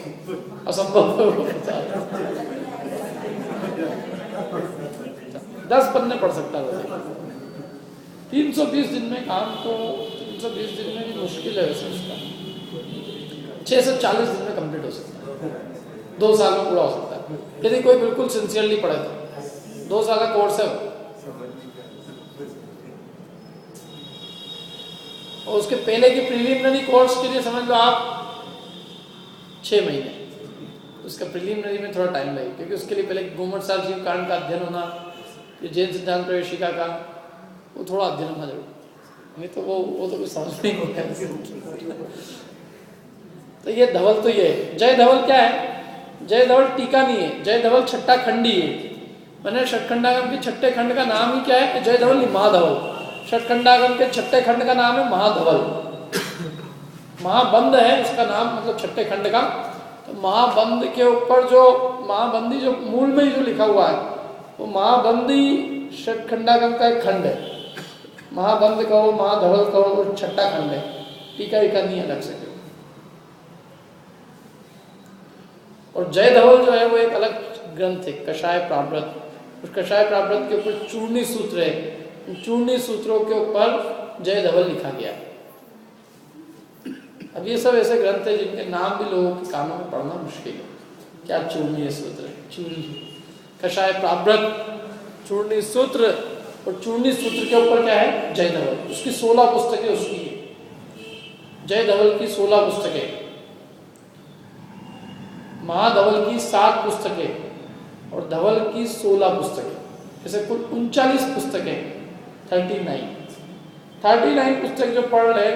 असंभव है वो 10 पन्ने पढ़ सकता है। 320 दिन में काम तो 320 दिन में भी मुश्किल है वैसे उसका, 6 से 40 दिन में कंप्लीट हो सकता है, 2 साल में पूरा हो सकता है यदि कोई बिल्कुल सिंसियरली पढ़े तो। 2 साल का कोर्स है और उसके पहले की प्रीलिमिनरी कोर्स के लिए समझ लो आप 6 महीने, उसका प्रीलिमिनरी में थोड़ा टाइम लगेगा क्योंकि उसके लिए पहले घूमट सार जीव कांड का अध्ययन होना, जैन सिद्धांत प्रवेशिका का वो थोड़ा अध्ययन होना जरूर, नहीं तो वो तो कुछ समझ नहीं होगा। तो ये धवल तो ये है। जय धवल क्या है? जय धवल टीका नहीं है, जय धवल छठा खंडी है। मैंने षटखंडागम के छठे खंड का नाम ही क्या है? जय धवल महाधवल। षटखंडागम के छठे खंड का नाम है महाधवल। महाबंद है उसका नाम, मतलब छठे खंड का। तो महाबंद के ऊपर जो महाबंदी जो मूल में ही जो लिखा हुआ है वो महाबंदी षटखंडागम का एक खंड है। महाबंद कहो, महाधवल कहो, वो छठा खंड है, टीका वीका नहीं अलग से। और जय धवल जो है वो एक अलग ग्रंथ है, कषाय प्रावृत। उस कषाय प्रावृत के ऊपर चूर्णी सूत्र है, चूर्णी सूत्रों के ऊपर जय धवल लिखा गया है। अब ये सब ऐसे ग्रंथ है जिनके नाम भी लोगों के कानों में पढ़ना मुश्किल है। क्या चूर्णी सूत्र है? चूर्णी कषाय प्रावृत, चूर्णी सूत्र, और चूर्णी सूत्र के ऊपर क्या है? जय धवल। उसकी 16 पुस्तकें उसकी है। जय धवल की 16 पुस्तकें, महाधवल की 7 पुस्तकें और धवल की 16 पुस्तकें, ऐसे कुल 39 पुस्तकें। 39 पुस्तक जो पढ़ रहे,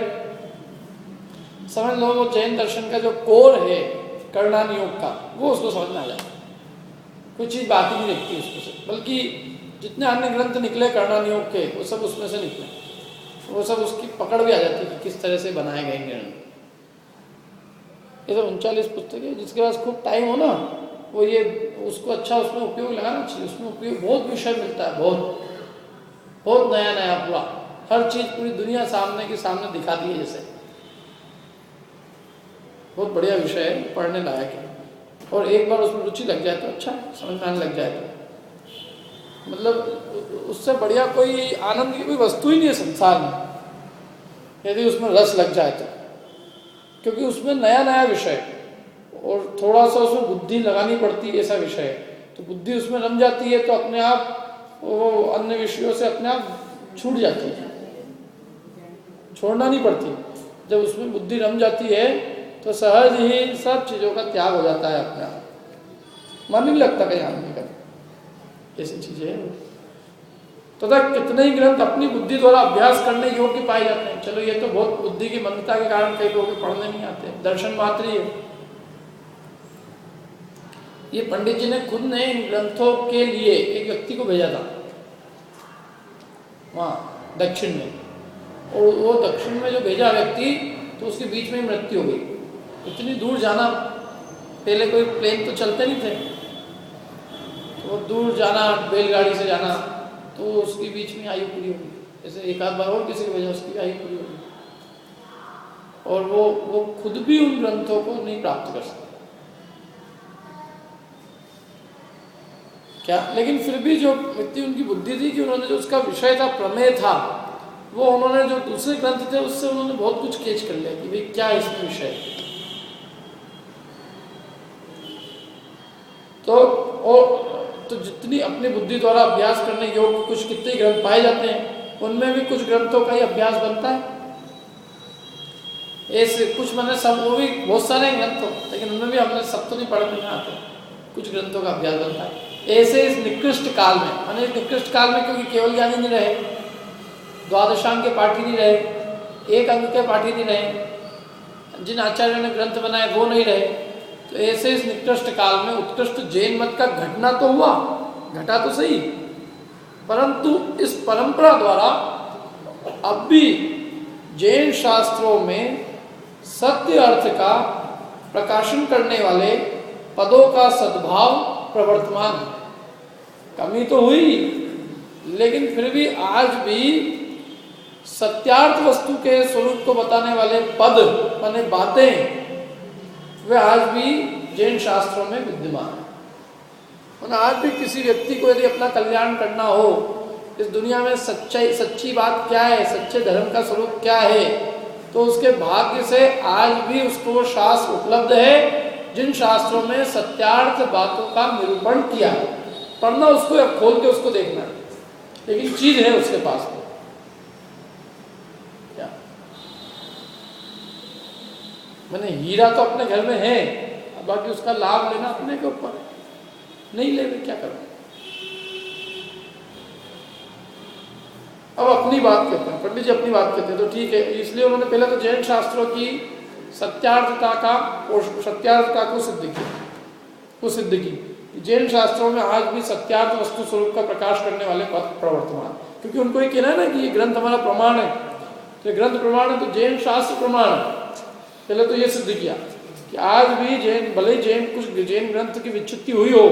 समझ लो वो जैन दर्शन का जो कोर है कर्णान योग का, वो उसको समझ में आ जाए। कोई चीज़ बाकी नहीं दिखती उसको से, बल्कि जितने अन्य ग्रंथ निकले कर्णान योग के वो सब उसमें से निकले, वो सब उसकी पकड़ भी आ जाती है कि किस तरह से बनाए गए ग्रंथ। ये तो 39 पुस्तकें, जिसके पास खूब टाइम हो ना वो ये उसको अच्छा उसमें उपयोग लगाना चाहिए। उसमें उपयोग बहुत विषय मिलता है, बहुत नया नया, पूरा हर चीज़ पूरी दुनिया सामने के सामने दिखा दी है जैसे। बहुत बढ़िया विषय है, पढ़ने लायक है। और एक बार उसमें रुचि लग जाए तो अच्छा है, समझ में आने लग जाए तो मतलब उससे बढ़िया कोई आनंद की कोई वस्तु ही नहीं है संसार में, यदि उसमें रस लग जाए तो। क्योंकि उसमें नया नया विषय और थोड़ा सा उसमें बुद्धि लगानी पड़ती है, ऐसा विषय है। तो बुद्धि उसमें रम जाती है तो अपने आप वो अन्य विषयों से अपने आप छूट जाती है, छोड़ना नहीं पड़ती। जब उसमें बुद्धि रम जाती है तो सहज ही सब चीज़ों का त्याग हो जाता है अपने आप, मन नहीं लगता कहीं आदमी का, ऐसी चीज़ें हैं। तथा कितने ही ग्रंथ अपनी बुद्धि द्वारा अभ्यास करने योग्य पाए जाते हैं। चलो ये तो बहुत बुद्धि की मंदता के कारण कई लोगों के पढ़ने नहीं आते, दर्शन मात्र ही है। ये पंडित जी ने खुद ने इन ग्रंथों के लिए एक व्यक्ति को भेजा था वहाँ दक्षिण में, और वो दक्षिण में जो भेजा व्यक्ति तो उसके बीच में ही मृत्यु हो गई। इतनी दूर जाना, पहले कोई प्लेन तो चलते नहीं थे, तो वो दूर जाना बैलगाड़ी से जाना, तो उसकी बीच में आयु पूरी होगी। ऐसे एक आध बार और किसी की वजह उसकी आयु पूरी होगी, और वो खुद भी उन ग्रंथों को नहीं प्राप्त कर सकते क्या। लेकिन फिर भी जो व्यक्ति उनकी बुद्धि थी कि उन्होंने जो उसका विषय था, प्रमेय था, वो उन्होंने जो दूसरे ग्रंथ थे उससे उन्होंने बहुत कुछ कैच कर लिया कि भाई क्या इसमें विषय है। तो जितनी अपनी बुद्धि द्वारा अभ्यास करने योग्य कुछ कितने ग्रंथ पाए जाते हैं, उनमें भी कुछ ग्रंथों का ही अभ्यास बनता है। ऐसे कुछ मैंने सब, वो भी बहुत सारे ग्रंथ हो, लेकिन उनमें भी हमने सब तो नहीं पढ़ नहीं आते, कुछ ग्रंथों का अभ्यास बनता है। ऐसे इस निकृष्ट काल में, मैंने इस निकृष्ट काल में क्योंकि केवल ज्ञानी नहीं रहे, द्वादशांग के पाठी नहीं रहे, एक अंग के पाठी नहीं रहे, जिन आचार्यों ने ग्रंथ बनाए वो नहीं रहे, तो ऐसे इस निकृष्ट काल में उत्कृष्ट जैन मत का घटना तो हुआ, घटा तो सही, परंतु इस परंपरा द्वारा अब भी जैन शास्त्रों में सत्य अर्थ का प्रकाशन करने वाले पदों का सद्भाव प्रवर्तमान है। कमी तो हुई, लेकिन फिर भी आज भी सत्यार्थ वस्तु के स्वरूप को बताने वाले पद, माने बातें, वे आज भी जैन शास्त्रों में विद्यमान है। आज भी किसी व्यक्ति को यदि अपना कल्याण करना हो, इस दुनिया में सच्ची बात क्या है, सच्चे धर्म का स्वरूप क्या है, तो उसके भाग्य से आज भी उसको शास्त्र उपलब्ध है जिन शास्त्रों में सत्यार्थ बातों का निरूपण किया है। पढ़ना उसको या खोल के उसको देखना है, लेकिन चीज है उसके पास में क्या, मैंने हीरा तो अपने घर में है, बाकी उसका लाभ लेना अपने के ऊपर है, नहीं ले क्या करो। अब अपनी बात कहते हैं, पंडित जी अपनी बात कहते हैं तो ठीक है, इसलिए उन्होंने पहले तो जैन शास्त्रों की सत्यार्थता को सिद्ध की। जैन शास्त्रों में आज भी सत्यार्थ वस्तु स्वरूप का प्रकाश करने वाले पद प्रवर्तमान, क्योंकि उनको ये कहना है ना कि ये ग्रंथ हमारा प्रमाण है, तो ग्रंथ प्रमाण है तो जैन शास्त्र प्रमाण है। पहले तो ये सिद्ध किया कि आज भी जैन, भले ही कुछ जैन ग्रंथ की विच्युति हुई हो,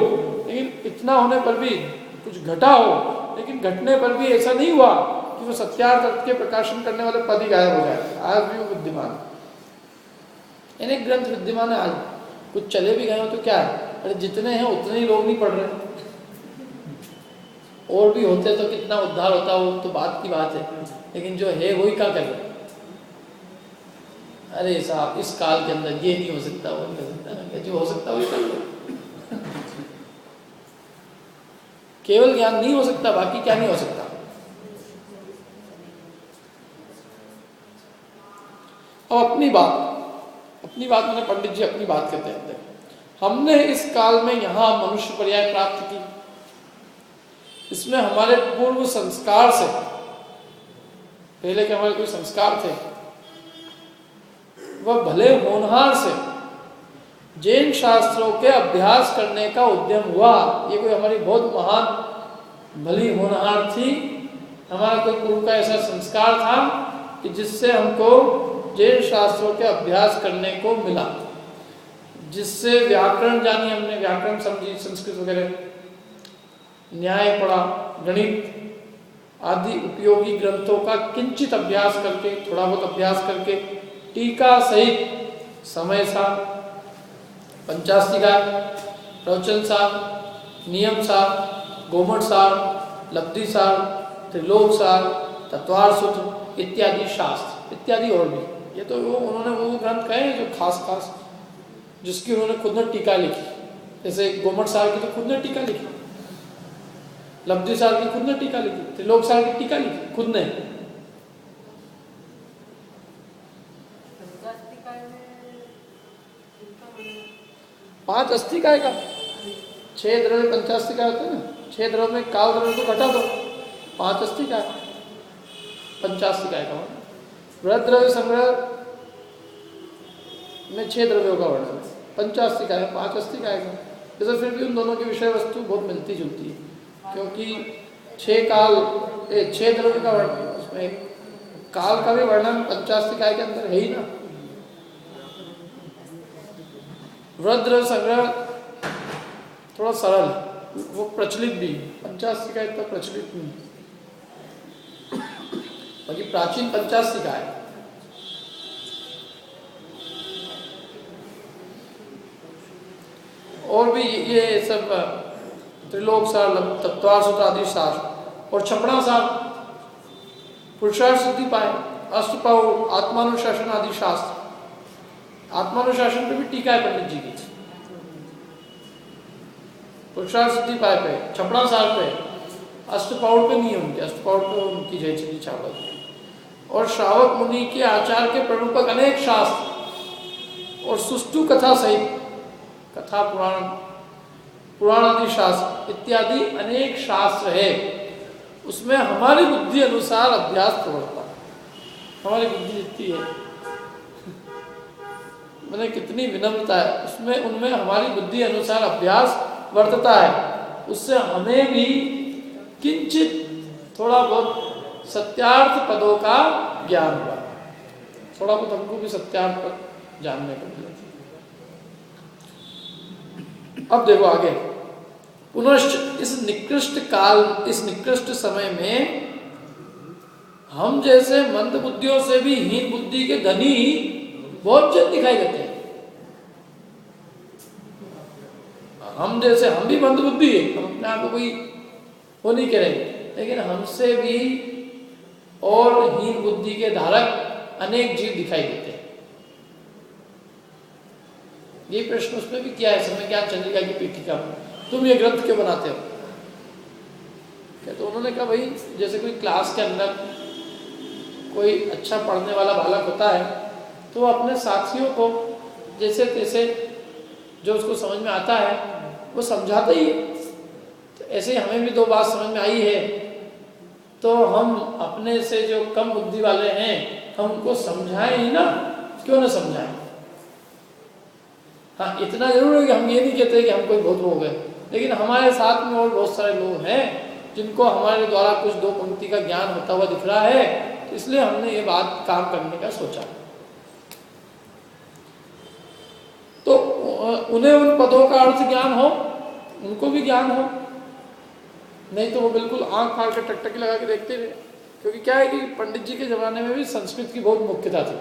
लेकिन इतना होने पर भी कुछ घटा हो, लेकिन घटने पर भी ऐसा नहीं हुआ कि वो सत्यार्थ के प्रकाशन करने वाले पद ही गायब हो जाए। आज भी वो विद्यमान, अनेक ग्रंथ विद्यमान है। आज कुछ चले भी गए हो तो क्या है, अरे जितने हैं उतने ही लोग नहीं पढ़ रहे, और भी होते तो कितना उद्धार होता, वो तो बात की बात है, लेकिन जो है वही क्या कर रहे। अरे साहब इस काल के अंदर ये नहीं हो सकता, वो नहीं हो सकता, जो हो सकता वही कर लो। केवल ज्ञान नहीं हो सकता, बाकी क्या नहीं हो सकता। अब अपनी बात मैंने पंडित जी अपनी बात कहते हैं, हमने इस काल में यहाँ मनुष्य पर्याय प्राप्त की, इसमें हमारे पूर्व संस्कार से, पहले के हमारे कोई संस्कार थे, वह भले होनहार से जैन शास्त्रों के अभ्यास करने का उद्यम हुआ। ये कोई हमारी बहुत महान भली होनहार थी, हमारा कोई पूर्व का ऐसा संस्कार था कि जिससे हमको जैन शास्त्रों के अभ्यास करने को मिला, जिससे व्याकरण जानी हमने, व्याकरण समझी, संस्कृत वगैरह, न्याय पढ़ा, गणित आदि उपयोगी ग्रंथों का किंचित अभ्यास करके, थोड़ा बहुत अभ्यास करके, टीका सहित समय सार, पंचास्तिका, प्रवचन सार, नियम सार, गोमठ सार, लब्धि सार, त्रिलोक सार, तत्वार्थ सूत्र इत्यादि शास्त्र इत्यादि और भी, ये तो उन्होंने वो ग्रंथ कहे जो खास जिसकी उन्होंने खुद ने टीका लिखी। जैसे गोमठ सार की तो खुद ने टीका लिखी, लब्धि सार की खुद ने टीका लिखी, त्रिलोक सार की टीका लिखी खुद ने। पांच अस्थिकाय का 6 द्रव्य पंचास्तिकाय होते हैं ना, 6 द्रव्य में काल द्रव्य को घटा दो, 5 अस्थिकाय पंचास्तिकाय का। वृहद द्रव्य संग्रह में 6 द्रव्यों का वर्णन, पंचास्तिकाय है, 5 अस्थिकाय का। जैसे फिर भी उन दोनों की विषय वस्तु बहुत मिलती जुलती है, क्योंकि 6 द्रव्य का वर्णन, उसमें काल का भी वर्णन पंचास्तिकाय के अंदर है ही ना। वृहद द्रव्य संग्रह थोड़ा सरल है, वो प्रचलित भी, पंचास्तिकाय इतना प्रचलित नहीं, बाकी प्राचीन पंचास्तिकाय। और भी ये सब त्रिलोक सार, तत्वार्थ सूत्र आदि सार, और छपड़ा सार, पुरुषार्थ सिद्धि पाए, अष्टपाउ, आत्मानुशासन आदि शास्त्र। आत्मानुशासन पे भी टीका है पंडित जी की, पुरुषार्थ सिद्धि पाए पे, छपड़ा सार पे, अष्टपाउड पे नहीं है उनके, अष्टपाउड पे उनकी जय चंदी चावला जी, और श्रावक मुनि के आचार के प्ररूपक अनेक शास्त्र और सुष्टु कथा सहित कथा पुराण आदि शास्त्र इत्यादि अनेक शास्त्र है। उसमें हमारी बुद्धि अनुसार अभ्यास प्रवर्तता, हमारी बुद्धि जितनी है, मैंने कितनी विनम्रता है उसमें, उनमें हमारी बुद्धि अनुसार अभ्यास वर्तता है। उससे हमें भी किंचित थोड़ा बहुत सत्यार्थ पदों का ज्ञान हुआ, थोड़ा बहुत हमको भी सत्यार्थ पद जानने को मिला। अब देखो आगे, पुनश्च इस निकृष्ट समय में हम जैसे मंद बुद्धियों से भी हीन बुद्धि के धनी बहुत जन दिखाई देते हैं। हम जैसे, हम भी मंदबुद्धि है, हम अपने आप को कोई वो नहीं कह रहे, लेकिन हमसे भी और हीन बुद्धि के धारक अनेक जीव दिखाई देते हैं। ये प्रश्न उसमें भी किया है समय ज्ञान चंद्रिका की पीठिका में, तुम ये ग्रंथ क्यों बनाते हो? क्या तो उन्होंने कहा भाई जैसे कोई क्लास के अंदर कोई अच्छा पढ़ने वाला बालक होता है तो वो अपने साथियों को जैसे तैसे जो उसको समझ में आता है वो समझाता ही है। तो ऐसे ही हमें भी दो बात समझ में आई है तो हम अपने से जो कम बुद्धि वाले हैं हम उनको समझाएं ही ना, क्यों ना समझाएं। हाँ, इतना जरूर है कि हम ये नहीं कहते कि हम कोई बहुत लोग हैं, लेकिन हमारे साथ में और बहुत सारे लोग हैं जिनको हमारे द्वारा कुछ दो पंक्ति का ज्ञान होता हुआ दिख रहा है, तो इसलिए हमने ये बात काम करने का सोचा। तो उन्हें उन पदों का अर्थ ज्ञान हो, उनको भी ज्ञान हो, नहीं तो वो बिल्कुल आंख फाड़ के टकटकी लगा के देखते रहे। क्योंकि क्या है कि पंडित जी के ज़माने में भी संस्कृत की बहुत मुख्यता थी।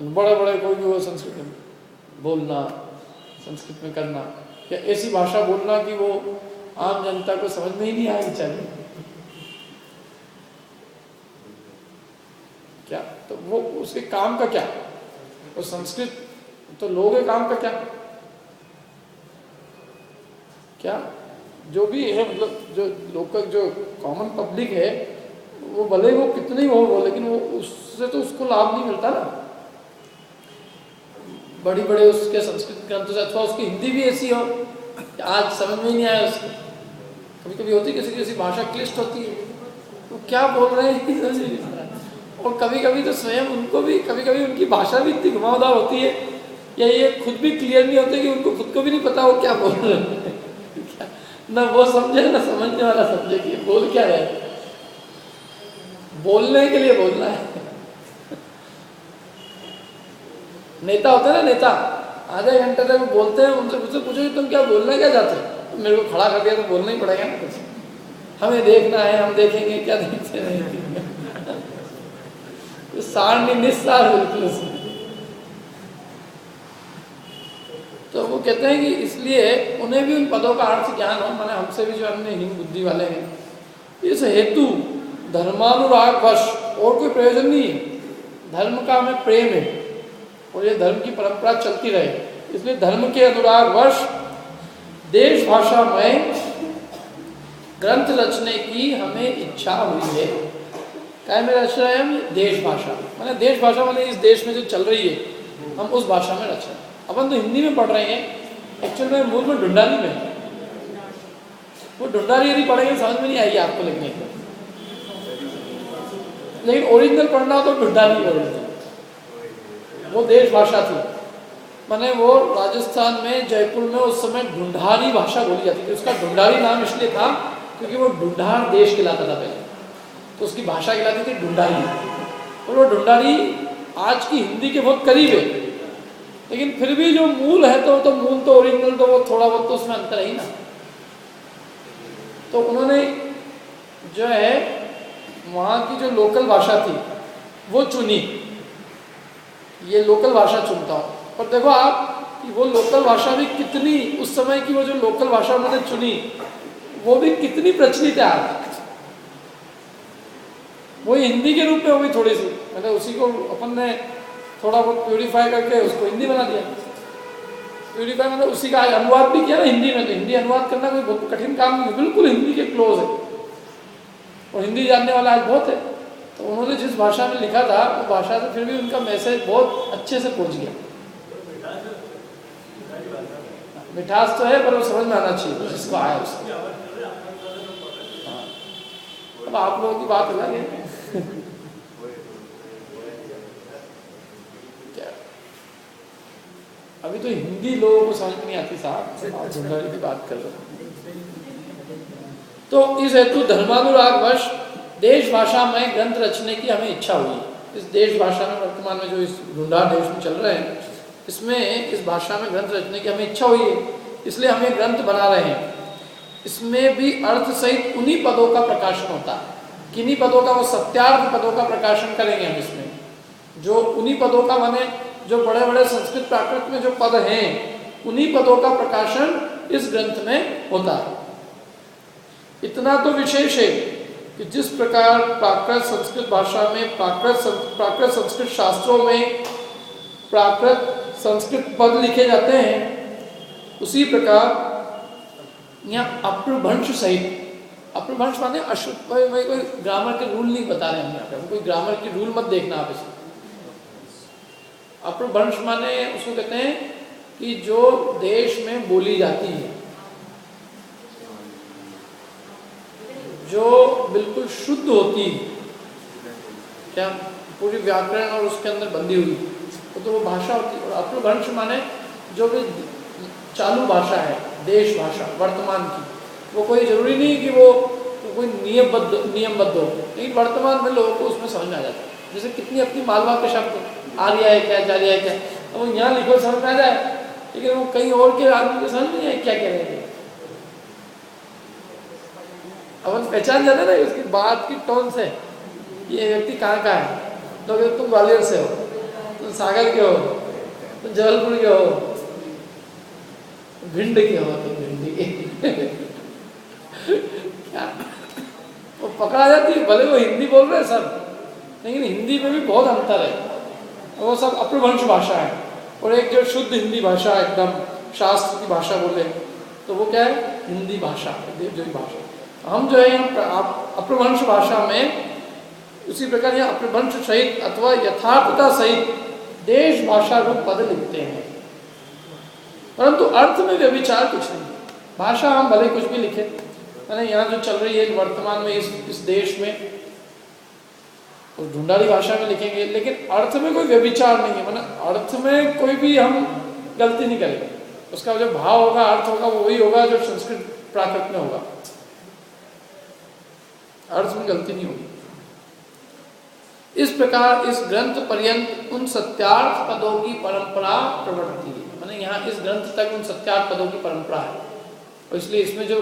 बड़े बड़े कोई भी वो संस्कृत में बोलना, संस्कृत में करना, या ऐसी भाषा बोलना कि वो आम जनता को समझ में ही नहीं आएगी चाहिए क्या। तो वो उसके काम का क्या, वो संस्कृत तो लोगों के काम का क्या क्या जो भी है, मतलब जो लोकल जो कॉमन पब्लिक है वो भले वो कितने ही हो लेकिन वो उससे तो उसको लाभ नहीं मिलता ना। बड़ी बड़े उसके संस्कृत ग्रंथों से, अथवा उसकी हिंदी भी ऐसी हो कि आज समझ में ही नहीं आया उसको। कभी कभी होती किसी किसी भाषा क्लिष्ट होती है, वो क्या बोल रहे हैं और कभी कभी तो स्वयं उनको भी कभी कभी उनकी भाषा भी इतनी घुमावदार होती है या ये खुद भी क्लियर नहीं होते कि उनको खुद को भी नहीं पता वो क्या बोल रहे हैं। ना वो समझे ना समझने वाला समझे कि बोल क्या रहे, बोलने के लिए बोलना है। नेता होते हैं ना, नेता आधे घंटे तक बोलते हैं, उनसे पूछो कि तुम क्या बोलना क्या चाहते हो, तो मेरे को खड़ा कर दिया तो बोलना ही पड़ेगा ना कुछ, हमें देखना है, हम देखेंगे क्या देखते नहीं। सार नहीं निस्सार बिल्कुल उसमें। तो वो कहते हैं कि इसलिए उन्हें भी उन पदों का अर्थ ज्ञान हो, माने हमसे भी जो अन्य हीन बुद्धि वाले हैं, इस हेतु धर्मानुराग वश और कोई प्रयोजन नहीं है। धर्म का हमें प्रेम है और ये धर्म की परंपरा चलती रहे, इसलिए धर्म के अनुराग वश देश भाषा में ग्रंथ रचने की हमें इच्छा हुई है। क्या में रच रहे हैं हम? देश भाषा, माने देश भाषा माने इस देश में जो चल रही है हम उस भाषा में रच रहे हैं। अपन तो हिंदी में पढ़ रहे हैं, एक्चुअल में मूल में ढूंढारी में, वो ढूंढारी यदि पढ़ेंगे समझ में नहीं आएगी आपको लिखने को, लेकिन ओरिजिनल पढ़ना हो तो ढूंढारी ओरिजिनल, वो देश भाषा थी। माने वो राजस्थान में जयपुर में उस समय ढूंढारी भाषा बोली जाती थी। उसका ढूंढारी नाम इसलिए था क्योंकि वो ढूंढार देश कहलाता था पहले, तो उसकी भाषा कहलाती थी ढूंढारी। और वो ढूंढारी आज की हिंदी के बहुत करीब है, लेकिन फिर भी जो मूल है तो मूल तो ओरिजिनल तो वो थोड़ा बहुत तो उसमें अंतर है ही ना। तो उन्होंने जो है वहाँ की जो लोकल भाषा थी वो चुनी, ये लोकल भाषा चुनता हूँ। और देखो आप कि वो लोकल भाषा भी कितनी, उस समय की वो जो लोकल भाषा उन्होंने चुनी वो भी कितनी प्रचलित है आज। वो हिंदी के रूप में हो गई थोड़ी सी, मतलब उसी को अपन ने थोड़ा बहुत प्यूरिफाई करके उसको हिंदी बना दिया। प्यूरिफाई मतलब उसी का अनुवाद भी किया ना हिंदी में, तो हिंदी अनुवाद करना कोई बहुत कठिन काम नहीं, बिल्कुल हिंदी के क्लोज है और हिंदी जानने वाला आज बहुत है। तो उन्होंने जिस भाषा में लिखा था वो भाषा से फिर भी उनका मैसेज बहुत अच्छे से पहुंच गया। मिठास तो है पर वो समझ में आना चाहिए जिसको आया उसको। हाँ, अब आप लोगों की बात अलग है। क्या अभी तो हिंदी लोगों को समझ में नहीं आती साहब, आप ढूंढारी की बात कर रहे हो। तो इस हेतु धर्मानुराग वश देश भाषा में ग्रंथ रचने की हमें इच्छा हुई। इस देश भाषा में वर्तमान में जो इस ढूंढार देश में चल रहे हैं इसमें इस भाषा में ग्रंथ रचने की हमें इच्छा हुई है, इसलिए हम ये ग्रंथ बना रहे हैं। इसमें भी अर्थ सहित उन्हीं पदों का प्रकाशन होता है। किन्हीं पदों का? वो सत्यार्थ पदों का प्रकाशन करेंगे हम इसमें, जो उन्हीं पदों का माने जो बड़े बड़े संस्कृत प्राकृत में जो पद हैं उन्हीं पदों का प्रकाशन इस ग्रंथ में होता है। इतना तो विशेष है कि जिस प्रकार प्राकृत संस्कृत भाषा में प्राकृत संस्कृत शास्त्रों में प्राकृत संस्कृत पद लिखे जाते हैं, उसी प्रकार यहाँ अप्रभंश सहित, अप्रभंश माने अशुद्ध, कोई ग्रामर के रूल नहीं बता रहे हैं यहाँ पे, कोई ग्रामर की रूल मत देखना आप इसे। अप्रभंश माने उसको कहते हैं कि जो देश में बोली जाती है, जो बिल्कुल शुद्ध होती है, क्या पूरी व्याकरण और उसके अंदर बंधी हुई, तो वो भाषा होती है। और अप्रभंश माने जो भी चालू भाषा है, देश भाषा वर्तमान की, वो कोई जरूरी नहीं कि वो कोई नियमबद्ध हो, लेकिन वर्तमान में लोगों को उसमें समझ में आ जाता है। जैसे कितनी अपनी मालवा के शब्द आर्या है क्या, जारिया है क्या, अब वो यहाँ लिखो समझ में आ जाए, लेकिन वो कहीं और के आदमी को समझ नहीं आए क्या कह रहे थे। अब हम पहचान जाते ना उसकी बात की टोन से, ये व्यक्ति कहाँ का है। तो अगर तुम ग्वालियर से हो, तुम सागर के हो, तुम जबलपुर के हो, भिंड के हो, तुम भिंड के क्या वो पकड़ा जाती है। भले वो हिंदी बोल रहे हैं सब, लेकिन हिंदी में भी बहुत अंतर है। वो सब अप्रभंश भाषा है, और एक जो शुद्ध हिंदी भाषा एकदम शास्त्र की भाषा बोले तो वो क्या है, हिंदी भाषा, देवजोई भाषा। हम जो है अप्रभंश भाषा में उसी प्रकार यहाँ अप्रभंश सहित अथवा यथार्थता सहित देश भाषा रूप पद लिखते हैं, परंतु अर्थ में व्यभिचार कुछ नहीं। भाषा हम भले कुछ भी लिखे, मैंने यहाँ जो चल रही है वर्तमान में इस देश में, उस ढूंढारी भाषा में लिखेंगे, लेकिन अर्थ में कोई व्यभिचार नहीं है। मतलब अर्थ में कोई भी हम गलती नहीं करेंगे, उसका जो भाव होगा, अर्थ होगा, वो वही होगा जो संस्कृत प्राकृत में होगा। अर्थ में गलती नहीं होगी। इस प्रकार इस ग्रंथ पर्यंत उन सत्यार्थ पदों की परंपरा प्रवर्ती है। मैंने यहाँ इस ग्रंथ तक उन सत्यार्थ पदों की परंपरा है, और इसलिए इसमें जो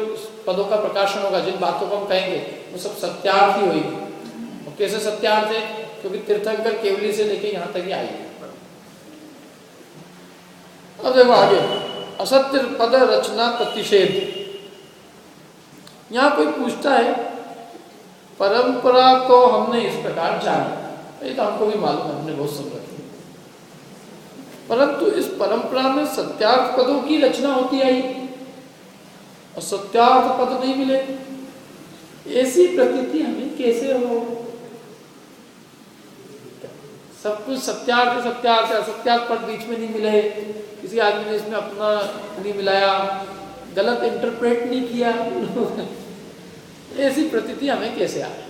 पदों का प्रकाशन होगा, जिन बातों को हम कहेंगे, वो सब सत्यार्थ ही होगी। और कैसे सत्यार्थ है, क्योंकि तीर्थंकर केवली से लेके यहाँ तक ही आई है। अब देखो आगे, असत्य पद रचना प्रतिषेध। यहाँ कोई पूछता है, परंपरा तो हमने इस प्रकार जानी, ये तो हमको भी मालूम है, हमने बहुत सुन रखी, परंतु इस परंपरा में सत्यार्थ पदों की रचना होती आई और सत्यार्थ पद नहीं मिले, ऐसी प्रतीति हमें कैसे हो। सब कुछ सत्यार्थ सत्यार्थ है, असत्यार्थ पद बीच में नहीं मिले, किसी आदमी ने इसमें अपना नहीं मिलाया, गलत इंटरप्रेट नहीं किया, ऐसी प्रतीति हमें कैसे आए।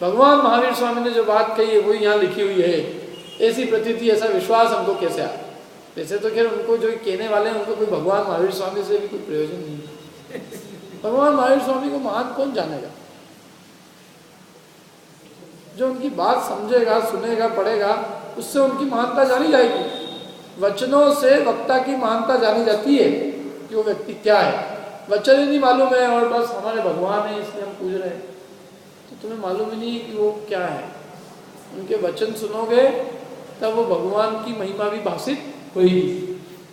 भगवान महावीर स्वामी ने जो बात कही है वो यहाँ लिखी हुई है, ऐसी प्रतीति, ऐसा विश्वास हमको कैसे आए। वैसे तो खैर उनको जो कहने वाले हैं उनको कोई भगवान महावीर स्वामी से भी कोई प्रयोजन नहीं है। भगवान महावीर स्वामी को महान कौन जानेगा, जो उनकी बात समझेगा, सुनेगा, पढ़ेगा, उससे उनकी महानता जानी जाएगी। वचनों से वक्ता की महानता जानी जाती है कि वो व्यक्ति क्या है। वचन ही नहीं मालूम है और बस हमारे भगवान है इसलिए हम पूज रहे हैं, तो तुम्हें मालूम ही नहीं कि वो क्या है। उनके वचन सुनोगे तब वो भगवान की महिमा भी भाषित होगी,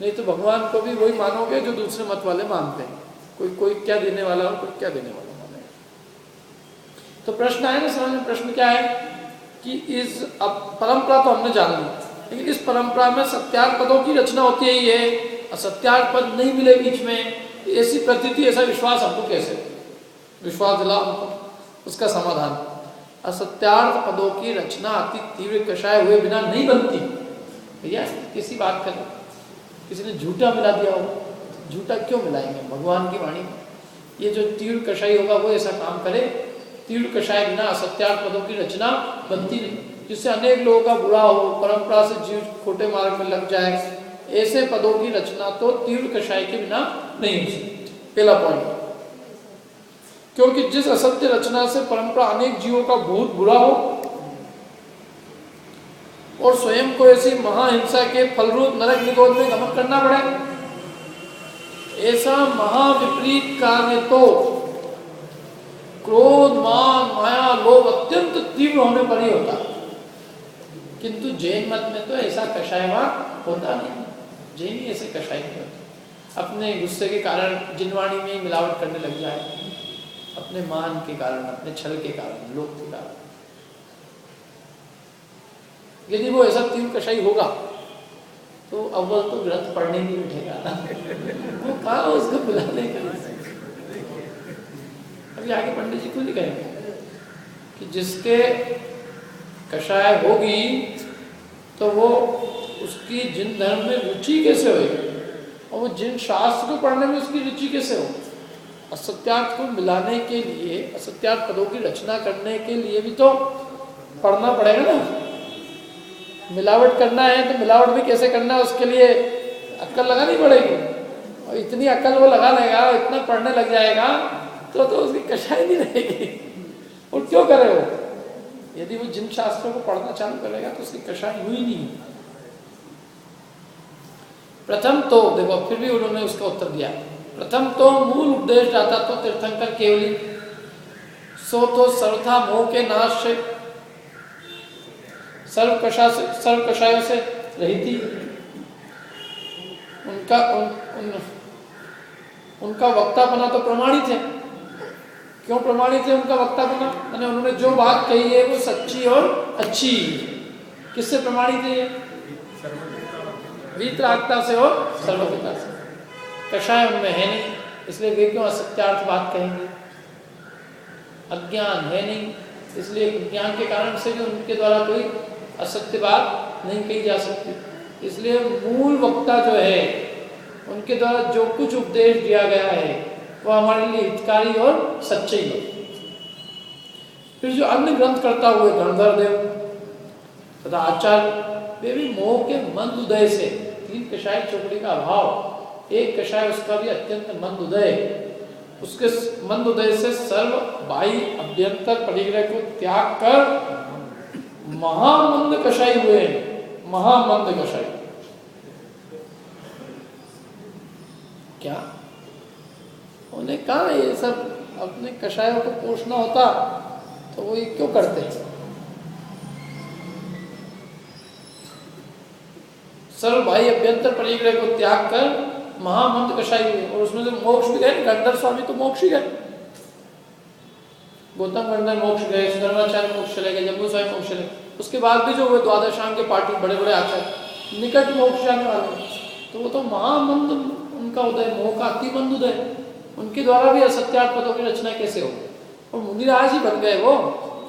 नहीं तो भगवान को भी वही मानोगे जो दूसरे मत वाले मानते हैं, कोई क्या देने वाला और कोई क्या देने वाला माने। तो प्रश्न आए ना समझ में, प्रश्न क्या है कि इस परंपरा तो हमने जान ली, लेकिन इस परंपरा में सत्यार्थ पदों की रचना होती है, ये असत्यार्थ पद नहीं मिले बीच में, ऐसी प्रतीति, ऐसा विश्वास हमको कैसे, विश्वास दिला हमको। उसका समाधान, असत्यार्थ पदों की रचना अति तीव्र कषाय हुए बिना नहीं बनती। भैया किसी बात का किसी ने झूठा मिला दिया हो, झूठा क्यों मिलाएंगे भगवान की वाणी में। ये जो तीव्र कषाय होगा वो ऐसा काम करे, तीव्र कषाय बिना असत्यार्थ पदों की रचना बनती नहीं, जिससे अनेक लोगों का बुरा हो, परंपरा से जीव खोटे मार्ग में लग जाए। ऐसे पदों की रचना तो तीव्र कषाय के बिना नहीं हो सकती। पहला पॉइंट, क्योंकि जिस असत्य रचना से परंपरा अनेक जीवों का बहुत बुरा हो और स्वयं को ऐसी महाहिंसा के फलरूप नरक निगोद में गमन करना पड़े, ऐसा महाविपरीत कार्य तो क्रोध, मान, माया, लोभ अत्यंत तीव्र होने पर ही होता है। किंतु जैन मत में तो ऐसा कषाय वहाँ होता नहीं। जैन ही ऐसे कषाय नहीं होते। अपने गुस्से के कारण जिनवाणी में ही मिलावट करने लग जाए, अपने मान के कारण, अपने छल के कारण, लोभ के कारण। यदि वो ऐसा तीव्र कषाय होगा तो अव्वल तो ग्रंथ पढ़ने नहीं बैठेगा। वो कहाँ उसको बुलाने का। अभी आगे पंडित जी खुद ही कहेंगे कि जिसके कषाय होगी तो वो उसकी जिन धर्म में रुचि कैसे होगी, और वो जिन शास्त्र को पढ़ने में उसकी रुचि कैसे हो। असत्यार्थ को मिलाने के लिए, असत्यार्थ पदों की रचना करने के लिए भी तो पढ़ना पड़ेगा ना। मिलावट करना है तो मिलावट भी कैसे करना है उसके लिए अक्ल लगानी पड़ेगी। और इतनी अक्ल वो लगा लेगा, इतना पढ़ने लग जाएगा तो उसकी कषाय नहीं रहेगी। और क्यों करे वो? यदि वो जिन शास्त्रों को पढ़ना चालू करेगा तो उसकी कषाय हुई नहीं। प्रथम तो देखो, फिर भी उन्होंने उसका उत्तर दिया। प्रथम तो मूल उपदेश दाता तो तीर्थंकर केवली, सो तो सर्वथा मोह के नाश से, सर्व कषायों से रही थी। उनका वक्तापना तो प्रमाणित है। क्यों प्रमाणित है उनका वक्तापना? मैंने उन्होंने जो बात कही है वो सच्ची और अच्छी। किससे प्रमाणित है ये? वीतरागता से और सर्वज्ञता से। कषाय उनमें है नहीं, इसलिए वे क्यों असत्यार्थ बात कहेंगे। अज्ञान है नहीं, इसलिए ज्ञान के कारण से भी उनके द्वारा कोई असत्य बात नहीं कही जा सकती। इसलिए मूल वक्ता जो है, उनके द्वारा जो कुछ उपदेश दिया गया है वो हमारे लिए हितकारी और सच्चे ही है। फिर जो अन्य ग्रंथ करता हुए धनुधर देव तथा आचार्य, वे भी मोह के मंद उदय से, तीन कषाय चौकड़ी का अभाव, एक कषाय उसका भी अत्यंत मंद उदय, उसके मंद उदय से सर्व बाह्य अभ्यंतर परिग्रह को त्याग कर महामंद कषाय हुए। महामंद कषाय क्या? उन्हें कहा ये सब अपने कषायों को पोषना होता तो वो ये क्यों करते? सर्व बाह्य अभ्यंतर परिग्रह को त्याग कर महामंद कषाय हुए। और उसमें से मोक्ष भी गए। गंधर स्वामी तो मोक्ष ही गए, गौतम गंधर मोक्ष गए, सुधर्माचार्य मोक्ष चले गए, जम्बू स्वामी मोक्ष चले। उसके बाद भी जो हुए द्वादशांग के पार्टी बड़े बड़े आचार्य निकट मोक्ष जाने वाले, तो वो तो महामंद उनका उदय, मोह का अति मंद उदय। उनके द्वारा भी असत्यार्थ पदों की रचना कैसे हो? और मुनिराज ही बन गए वो।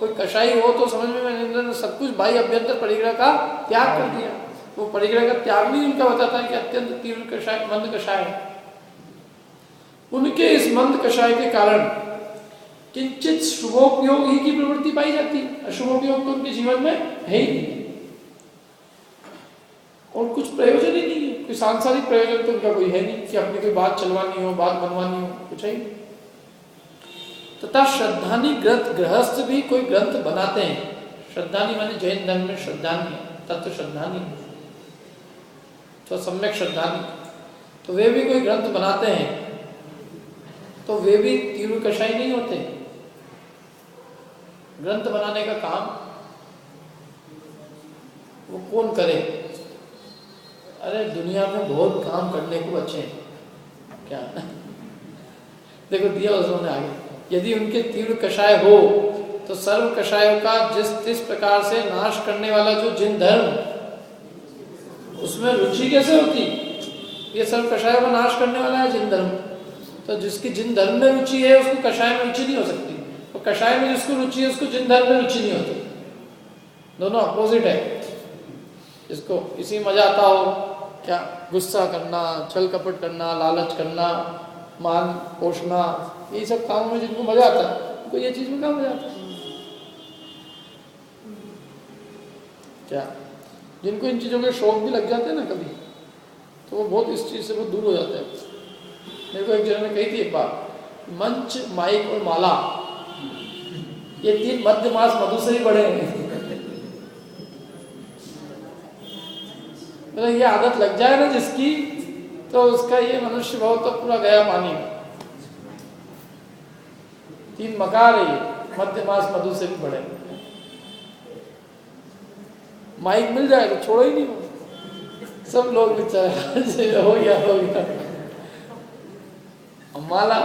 कोई कषाई हो तो समझ में इंद्र ने सब कुछ बाह्य अभ्यंतर परिग्रह का त्याग कर दिया। वो परिग्रह का त्याग भी उनका बताता है कि अत्यंत तीव्र कषाय, मंद कषाय। उनके इस मंद कषाय के कारण किंचित शुभोपयोग ही की प्रवृत्ति पाई जाती है। अशुभोपयोग तो उनके जीवन में है ही नहीं, और कुछ प्रयोजन ही नहीं है। कोई सांसारिक प्रयोजन तो उनका कोई है नहीं कि अपनी कोई बात चलवानी हो, बात बनवानी हो, कुछ है ही नहीं। तथा श्रद्धानी ग्रंथ गृहस्थ भी कोई ग्रंथ बनाते हैं। श्रद्धानी माने जैन धर्म में श्रद्धानी है, तत्व श्रद्धानी तो सम्यक श्रद्धानी, तो वे भी कोई ग्रंथ बनाते हैं तो वे भी तीव्र कषाय नहीं होते। ग्रंथ बनाने का काम वो कौन करे? अरे दुनिया में बहुत काम करने को बचे हैं क्या? देखो दिया उन्होंने आगे। यदि उनके तीव्र कषाय हो तो सर्व कषायों का जिस प्रकार से नाश करने वाला जो जिन धर्म, उसमें रुचि कैसे होती? ये सर्व कषायों का नाश करने वाला है जिन धर्म, तो जिसकी जिन धर्म में रुचि है उसको कषाय में रुचि नहीं हो सकती, और कषाय में जिसको रुचि है उसको जिन धर्म में रुचि नहीं होती। दोनों अपोजिट है। जिसको इसी मजा आता हो क्या, गुस्सा करना, छल कपट करना, लालच करना, मान पोषना, ये सब कामों में जिनको मजा आता है उनको ये चीज में क्या मजा आता है क्या? जिनको इन चीजों के शौक भी लग जाते हैं ना कभी, तो वो बहुत इस चीज से बहुत दूर हो जाते हैं। मेरे को एक जन ने कही थी एक बार, मंच, माइक और माला, ये तीन मध्य मास मधु से ही बड़े हैं। मतलब ये आदत लग जाए ना जिसकी, तो उसका ये मनुष्य भाव तो पूरा गया पानी में। तीन मकार है, मध्य मास मधु से भी बड़े। माइक मिल जाए तो छोड़ो ही नहीं वो, सब लोग बेचारे हो गया। माला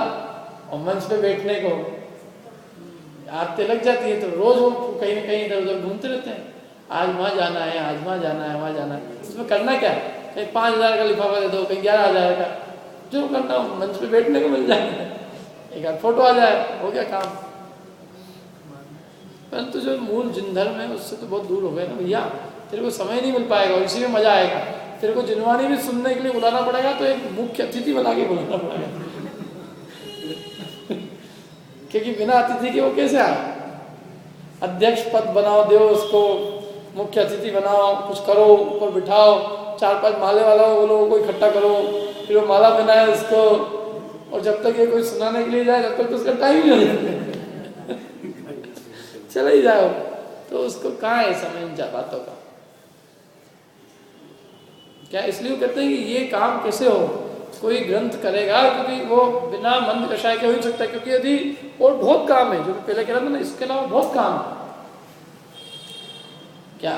और मंच पे बैठने को आदतें लग जाती है, तो रोज वो कहीं ना कहीं इधर उधर घूमते रहते हैं, आज वहाँ जाना है, आज वहाँ जाना है, वहाँ जाना है। उसमें करना क्या है, कहीं 5,000 का लिफाफा दे दो, कहीं 11,000 का, जो करना हो मंच पे बैठने को मिल जाए, एक आध फोटो आ जाए, हो गया काम। परंतु जो मूल जिन धर्म है उससे तो बहुत दूर हो गए ना भैया। तेरे को समय नहीं मिल पाएगा और इसी में मजा आएगा। तेरे को जिनवानी भी सुनने के लिए बुलाना पड़ेगा, तो एक मुख्य अतिथि बना के बुलाना पड़ेगा क्योंकि बिना अतिथि के वो कैसे आए। अध्यक्ष पद बनाओ, दो उसको, मुख्य अतिथि बनाओ, कुछ करो, ऊपर बिठाओ, 4-5 माले वाला वो लोगों को इकट्ठा करो, फिर वो माला पहनाए उसको, और जब तक ये कोई सुनाने के लिए जाए तब तक तो उसका टाइम ही नहीं चले ही जाओ, तो उसको कहाँ है समय इन बातों का। क्या इसलिए कहते हैं कि ये काम कैसे हो, कोई ग्रंथ करेगा, क्योंकि वो बिना मंद कषाय के हो ही सकता है। क्योंकि यदि और बहुत काम है, जो पहले कह रहा था ना, इसके अलावा बहुत काम है। क्या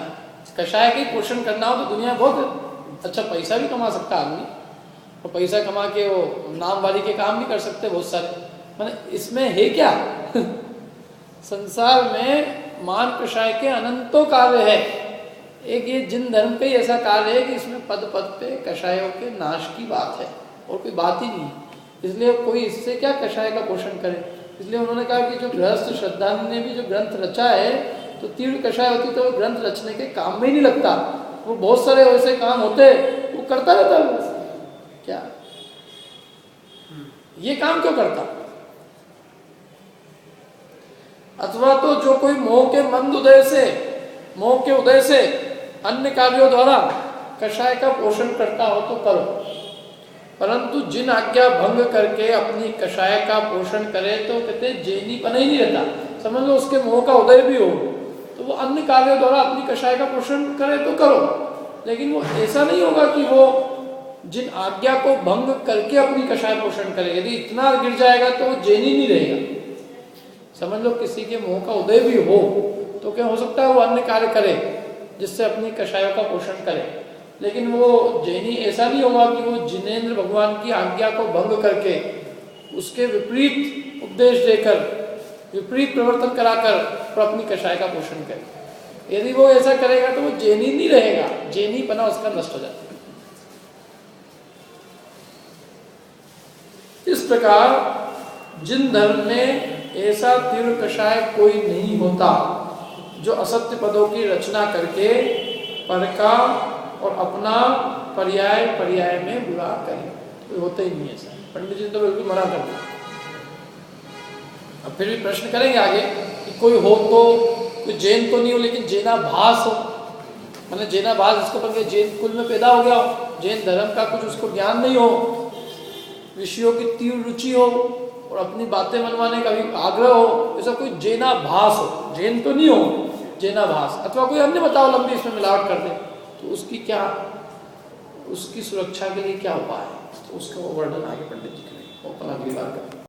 कषाय के पोषण करना हो तो दुनिया बहुत अच्छा पैसा भी कमा सकता आदमी, और पैसा कमा के वो नाम वाली के काम भी कर सकते बहुत सारे। माने इसमें है क्या संसार में मान कषाय के अनंतों कार्य है। एक ये जिन धर्म का ही ऐसा कार्य है कि इसमें पद पद पे कषायों के नाश की बात है, और कोई बात ही नहीं। इसलिए कोई इससे क्या कषाय का पोषण करे। इसलिए उन्होंने कहा कि जो गृहस्थ श्रद्धालु ने भी जो ग्रंथ रचा है, तो तीव्र कषाय होती तो वो ग्रंथ रचने के काम में ही नहीं लगता। वो बहुत सारे ऐसे काम होते वो करता रहता है। क्या ये काम क्यों करता? अथवा तो जो कोई मोह के मंद उदय से, मोह के उदय से अन्य कार्यों द्वारा कषाय का पोषण करता हो तो करो, परंतु जिन आज्ञा भंग करके अपनी कषाय का पोषण करे तो कहते जैनी पना ही नहीं रहता। समझ लो उसके मोह का उदय भी हो तो वो अन्य कार्यों द्वारा अपनी कषाय का पोषण करे तो करो, लेकिन वो ऐसा नहीं होगा कि वो जिन आज्ञा को भंग करके अपनी कषाय पोषण करे। यदि इतना गिर जाएगा तो वो जैनी नहीं रहेगा। समझ लो किसी के मोह का उदय भी हो तो क्या हो सकता है वो अन्य कार्य करे जिससे अपनी कषायों का पोषण करे, लेकिन वो जैनी ऐसा नहीं होगा कि वो जिनेंद्र भगवान की आज्ञा को भंग करके उसके विपरीत उपदेश देकर, विपरीत प्रवर्तन कराकर और अपनी कषाय का पोषण करे। यदि वो ऐसा करेगा तो वो जैनी नहीं रहेगा, जैनी पना उसका नष्ट हो जाता है। इस प्रकार जिन धर्म में ऐसा तीव्र कषाय कोई नहीं होता जो असत्य पदों की रचना करके पर का और अपना पर्याय पर्याय में बुरा करे, कोई होता ही नहीं ऐसा। पंडित जी ने तो बिल्कुल मना कर दिया। अब फिर भी प्रश्न करेंगे आगे कि कोई हो तो, कोई जैन तो नहीं हो लेकिन जैनाभास हो, मतलब जैनाभास इसको पढ़ के जैन कुल में पैदा हो गया हो, जैन धर्म का कुछ उसको ज्ञान नहीं हो, विषयों की तीव्र रुचि हो और अपनी बातें मनवाने का भी आग्रह हो, ऐसा कोई जैनाभास हो, जैन तो नहीं हो, जैनाभास, अथवा कोई अन्य बताओ लंबी इसमें मिलावट कर दे, तो उसकी क्या, उसकी सुरक्षा के लिए क्या उपाय है, तो उसका वो वर्णन आगे पंडित जी करेंगे। वो अपना अगली बार करेंगे।